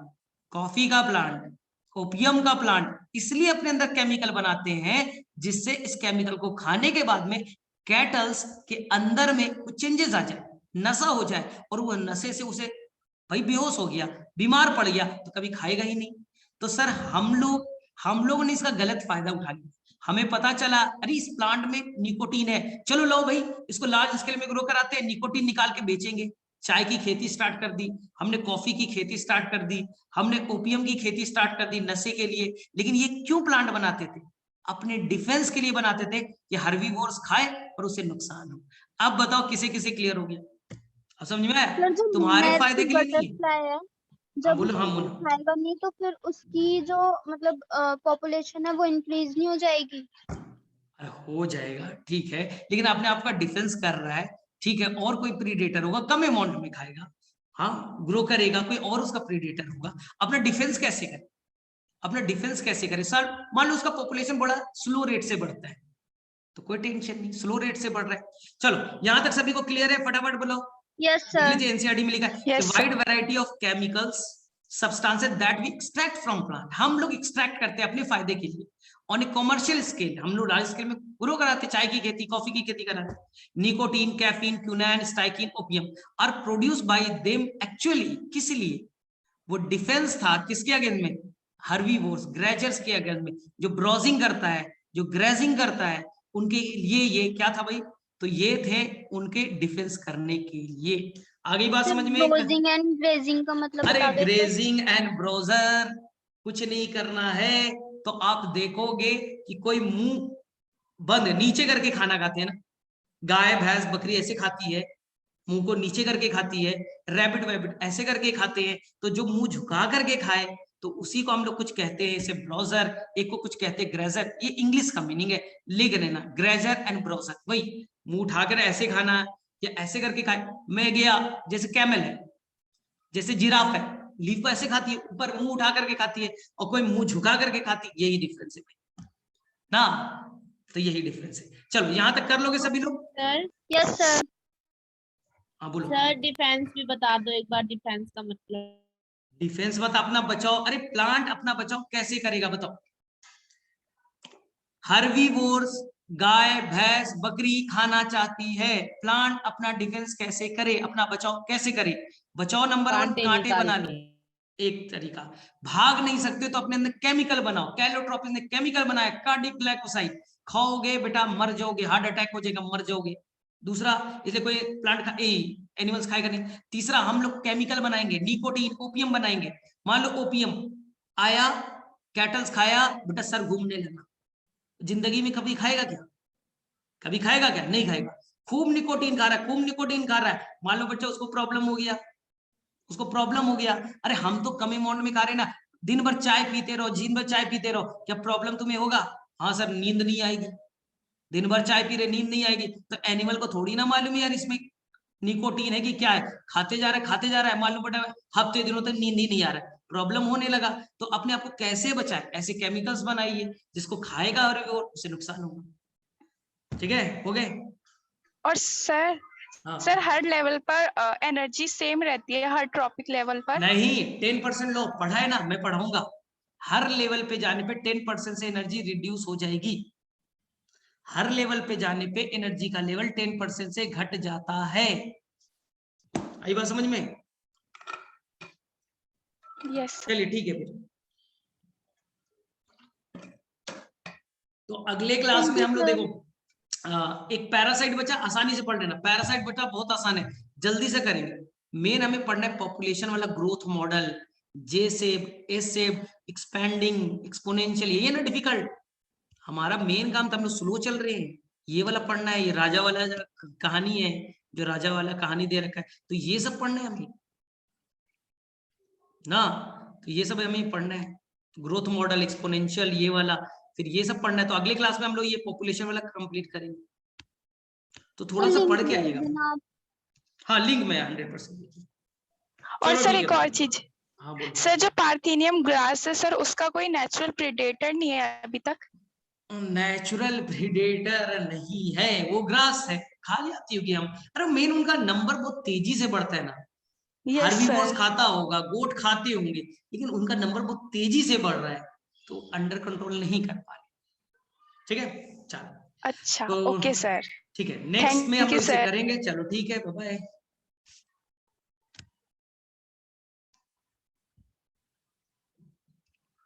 कॉफी का प्लांट, ओपियम का प्लांट इसलिए अपने अंदर केमिकल बनाते हैं जिससे इस केमिकल को खाने के बाद में कैटल्स के अंदर में कुछ चेंजेस आ जाए, नशा हो जाए, और वो नशे से उसे भाई बेहोश हो गया, बीमार पड़ गया, तो कभी खाएगा ही नहीं। तो सर हम लोग ने इसका गलत फायदा उठा लिया। हमें पता चला अरे इस प्लांट में निकोटीन है, चलो लो भाई इसको लार्ज स्केल में ग्रो कराते हैं, निकोटीन निकाल के बेचेंगे। चाय की खेती स्टार्ट कर दी हमने, कॉफी की खेती स्टार्ट कर दी हमने, ओपियम की खेती स्टार्ट कर दी नशे के लिए। लेकिन ये क्यों प्लांट बनाते थे? अपने डिफेंस के लिए बनाते थे कि हर्बीवोर्स खाए और उसे नुकसान हो। अब बताओ किसे किसे क्लियर हो गया? अब समझ में आया? सर जो तुम्हारे मैथ फायदे के लिए नहीं है। बटरफ्लाई है, हाँ जब बोलो, हाँ उसको कोई बोलो। खाएगा नहीं तो फिर उसकी जो मतलब पॉपुलेशन है वो इंक्रीज नहीं हो जाएगी? अरे हो जाएगा, ठीक है, लेकिन अपने आप का डिफेंस कर रहा है, ठीक है, और कोई प्रीडेटर होगा कम अमाउंट में खाएगा, हाँ ग्रो करेगा, कोई और उसका प्रीडेटर होगा, अपना डिफेंस कैसे करे? अपना डिफेंस कैसे करे? सर मान लो उसका पॉपुलेशन बड़ा स्लो रेट से बढ़ता है, तो कोई टेंशन नहीं, स्लो रेट से बढ़ रहा है। चलो यहां तक सभी को क्लियर है? फटाफट बोलो। यस देख सर। लीजिए एनसीईआरटी में लिखा है कि Yes, wide variety of chemicals substances that we extract from plant, हम लोग एक्सट्रैक्ट करते हैं अपने फायदे के लिए। ऑन ए कमर्शियल स्केल हम लोग लार्ज स्केल में ग्रो कराते, चाय की खेती, कॉफी की खेती कराते। Nicotine, caffeine, quinine, strychnine, opium are produced by them actually, किस लिए? वो डिफेंस था किसके अगेंस्ट में? हर्बीवोर्स, ग्रेजर्स के अगेंस्ट में, जो ब्राउजिंग करता है, जो ग्रेजिंग करता है, उनके लिए ये क्या था भाई? तो ये थे उनके डिफेंस करने के लिए। आगे बात समझ में? ब्रोजिंग एंड ग्रेजिंग का मतलब अरे बता दो। ग्रेजिंग एंड ब्रोजर कुछ नहीं करना है, तो आप देखोगे कि कोई मुंह बंद नीचे करके खाना खाते हैं ना, गाय भैंस बकरी ऐसे खाती है, मुंह को नीचे करके खाती है, रैबिट वैबिट ऐसे करके खाते हैं, तो जो मुंह झुका करके खाए तो उसी को हम लोग कुछ कहते हैं इसे ब्राउजर, एक को कुछ कहते हैं ग्रेजर, ये इंग्लिश का मीनिंग है, लिख लेना ग्रेजर एंड ब्राउजर। वही मुंह उठाकर ऐसे खाना या ऐसे करके खाए। मैं गया, जैसे कैमल है, जैसे जिराफ है, लीफ को ऐसे खाती है, ऊपर मुंह उठा करके खाती है, और कोई मुंह झुका करके खाती है, यही डिफरेंस है ना, तो यही डिफरेंस है। चलो यहां तक कर लोगे सभी लोग? सर। Yes sir. हाँ बोलो। सर डिफेंस भी बता दो एक बार, डिफेंस का मतलब। डिफेंस बता, अपना बचाओ। अरे प्लांट अपना बचाओ कैसे करेगा बताओ? हर्बीवोर्स, गाय भैंस बकरी खाना चाहती है, प्लांट अपना डिफेंस कैसे करे, अपना बचाव कैसे करे? बचाओ नंबर 1, कांटे कांटे निकाल बना लो, के। एक तरीका। भाग नहीं सकते तो अपने अंदर केमिकल बनाओ, कैलोट्रोपिन ने केमिकल बनाया, कार्डिक ग्लाइकोसाइड, खाओगे बेटा मर जाओगे, हार्ट अटैक हो जाएगा, मर जाओगे। दूसरा, इसलिए कोई प्लांट एनिमल्स खाएगा नहीं। तीसरा, हम लोग केमिकल बनाएंगे, निकोटीन, ओपियम बनाएंगे। मान लो ओपियम आया, कैटल्स खाया, बेटा सर घूमने लगा, जिंदगी में कभी खाएगा क्या? कभी खाएगा क्या? नहीं खाएगा। खूब निकोटीन खा रहा है, खूब निकोटीन खा रहा है, मान लो बच्चा उसको प्रॉब्लम हो गया, उसको प्रॉब्लम हो गया। अरे हम तो कम अमाउंट में खा रहे ना, दिन भर चाय पीते रहो, दिन भर चाय पीते रहो, क्या प्रॉब्लम तुम्हें होगा? हाँ सर नींद नहीं आएगी, दिन भर चाय पी रहे नींद नहीं आएगी, तो एनिमल को थोड़ी ना मालूम है यार इसमें निकोटीन है कि क्या है, खाते जा रहा है खाते जा रहा है, मालूम बेटा हफ्ते दिनों तक नींद ही नहीं आ रहा है, प्रॉब्लम होने लगा। तो अपने आप को कैसे बचाए? ऐसे केमिकल्स बनाइए जिसको खाएगा और उसे नुकसान होगा। ठीक है, हो गए? और सर हाँ सर हर लेवल पर एनर्जी सेम रहती है हर ट्रॉपिक लेवल पर? नहीं, 10% लो, पढ़ा है ना, मैं पढ़ाऊंगा। हर लेवल पे जाने पे 10% से एनर्जी रिड्यूस हो जाएगी। हर लेवल पे जाने पे एनर्जी का लेवल 10% से घट जाता है। आई बात समझ में? यस। चलिए ठीक है फिर। तो अगले क्लास में हम लोग देखो एक पैरासाइट बचा, आसानी से पढ़ लेना। पैरासाइट बचा बहुत आसान है, जल्दी से करेंगे। मेन हमें पढ़ना है पॉपुलेशन वाला ग्रोथ मॉडल, जे shape, S shape, expanding, exponential, ये ना डिफिकल्ट। हमारा मेन काम तो हम लोग स्लो चल रहे हैं, ये वाला पढ़ना है। ये राजा वाला कहानी है, जो राजा वाला कहानी दे रखा है, तो ये सब पढ़ना है हमें ना। तो ये सब हमें पढ़ना है, ग्रोथ मॉडल, एक्सपोनेंशियल, ये वाला, फिर ये सब पढ़ना है। तो अगले क्लास में हम लोग ये पॉपुलेशन वाला कंप्लीट करेंगे। तो थोड़ा सा पढ़ के आइएगा। हाँ लिंक में 100%। और सर एक और चीज, हाँ बोलो। सर जो पार्थिनियम ग्रास है सर, उसका कोई नेचुरल प्रेडेटर नहीं है अभी तक? नेचुरल प्रेडेटर नहीं है, वो ग्रास है, खा जाती होगी हम। अरे मेन उनका नंबर बहुत तेजी से बढ़ता है ना। हार्बीवोर्स खाता होगा, गोट खाते होंगे, लेकिन उनका नंबर बहुत तेजी से बढ़ रहा है, तो अंडर कंट्रोल नहीं कर पा रहे। ठीक है, चलो। अच्छा तो ओके सर, ठीक है, नेक्स्ट में हम थैंक यू लोग इसे सर। करेंगे। चलो ठीक है, बाय बाय।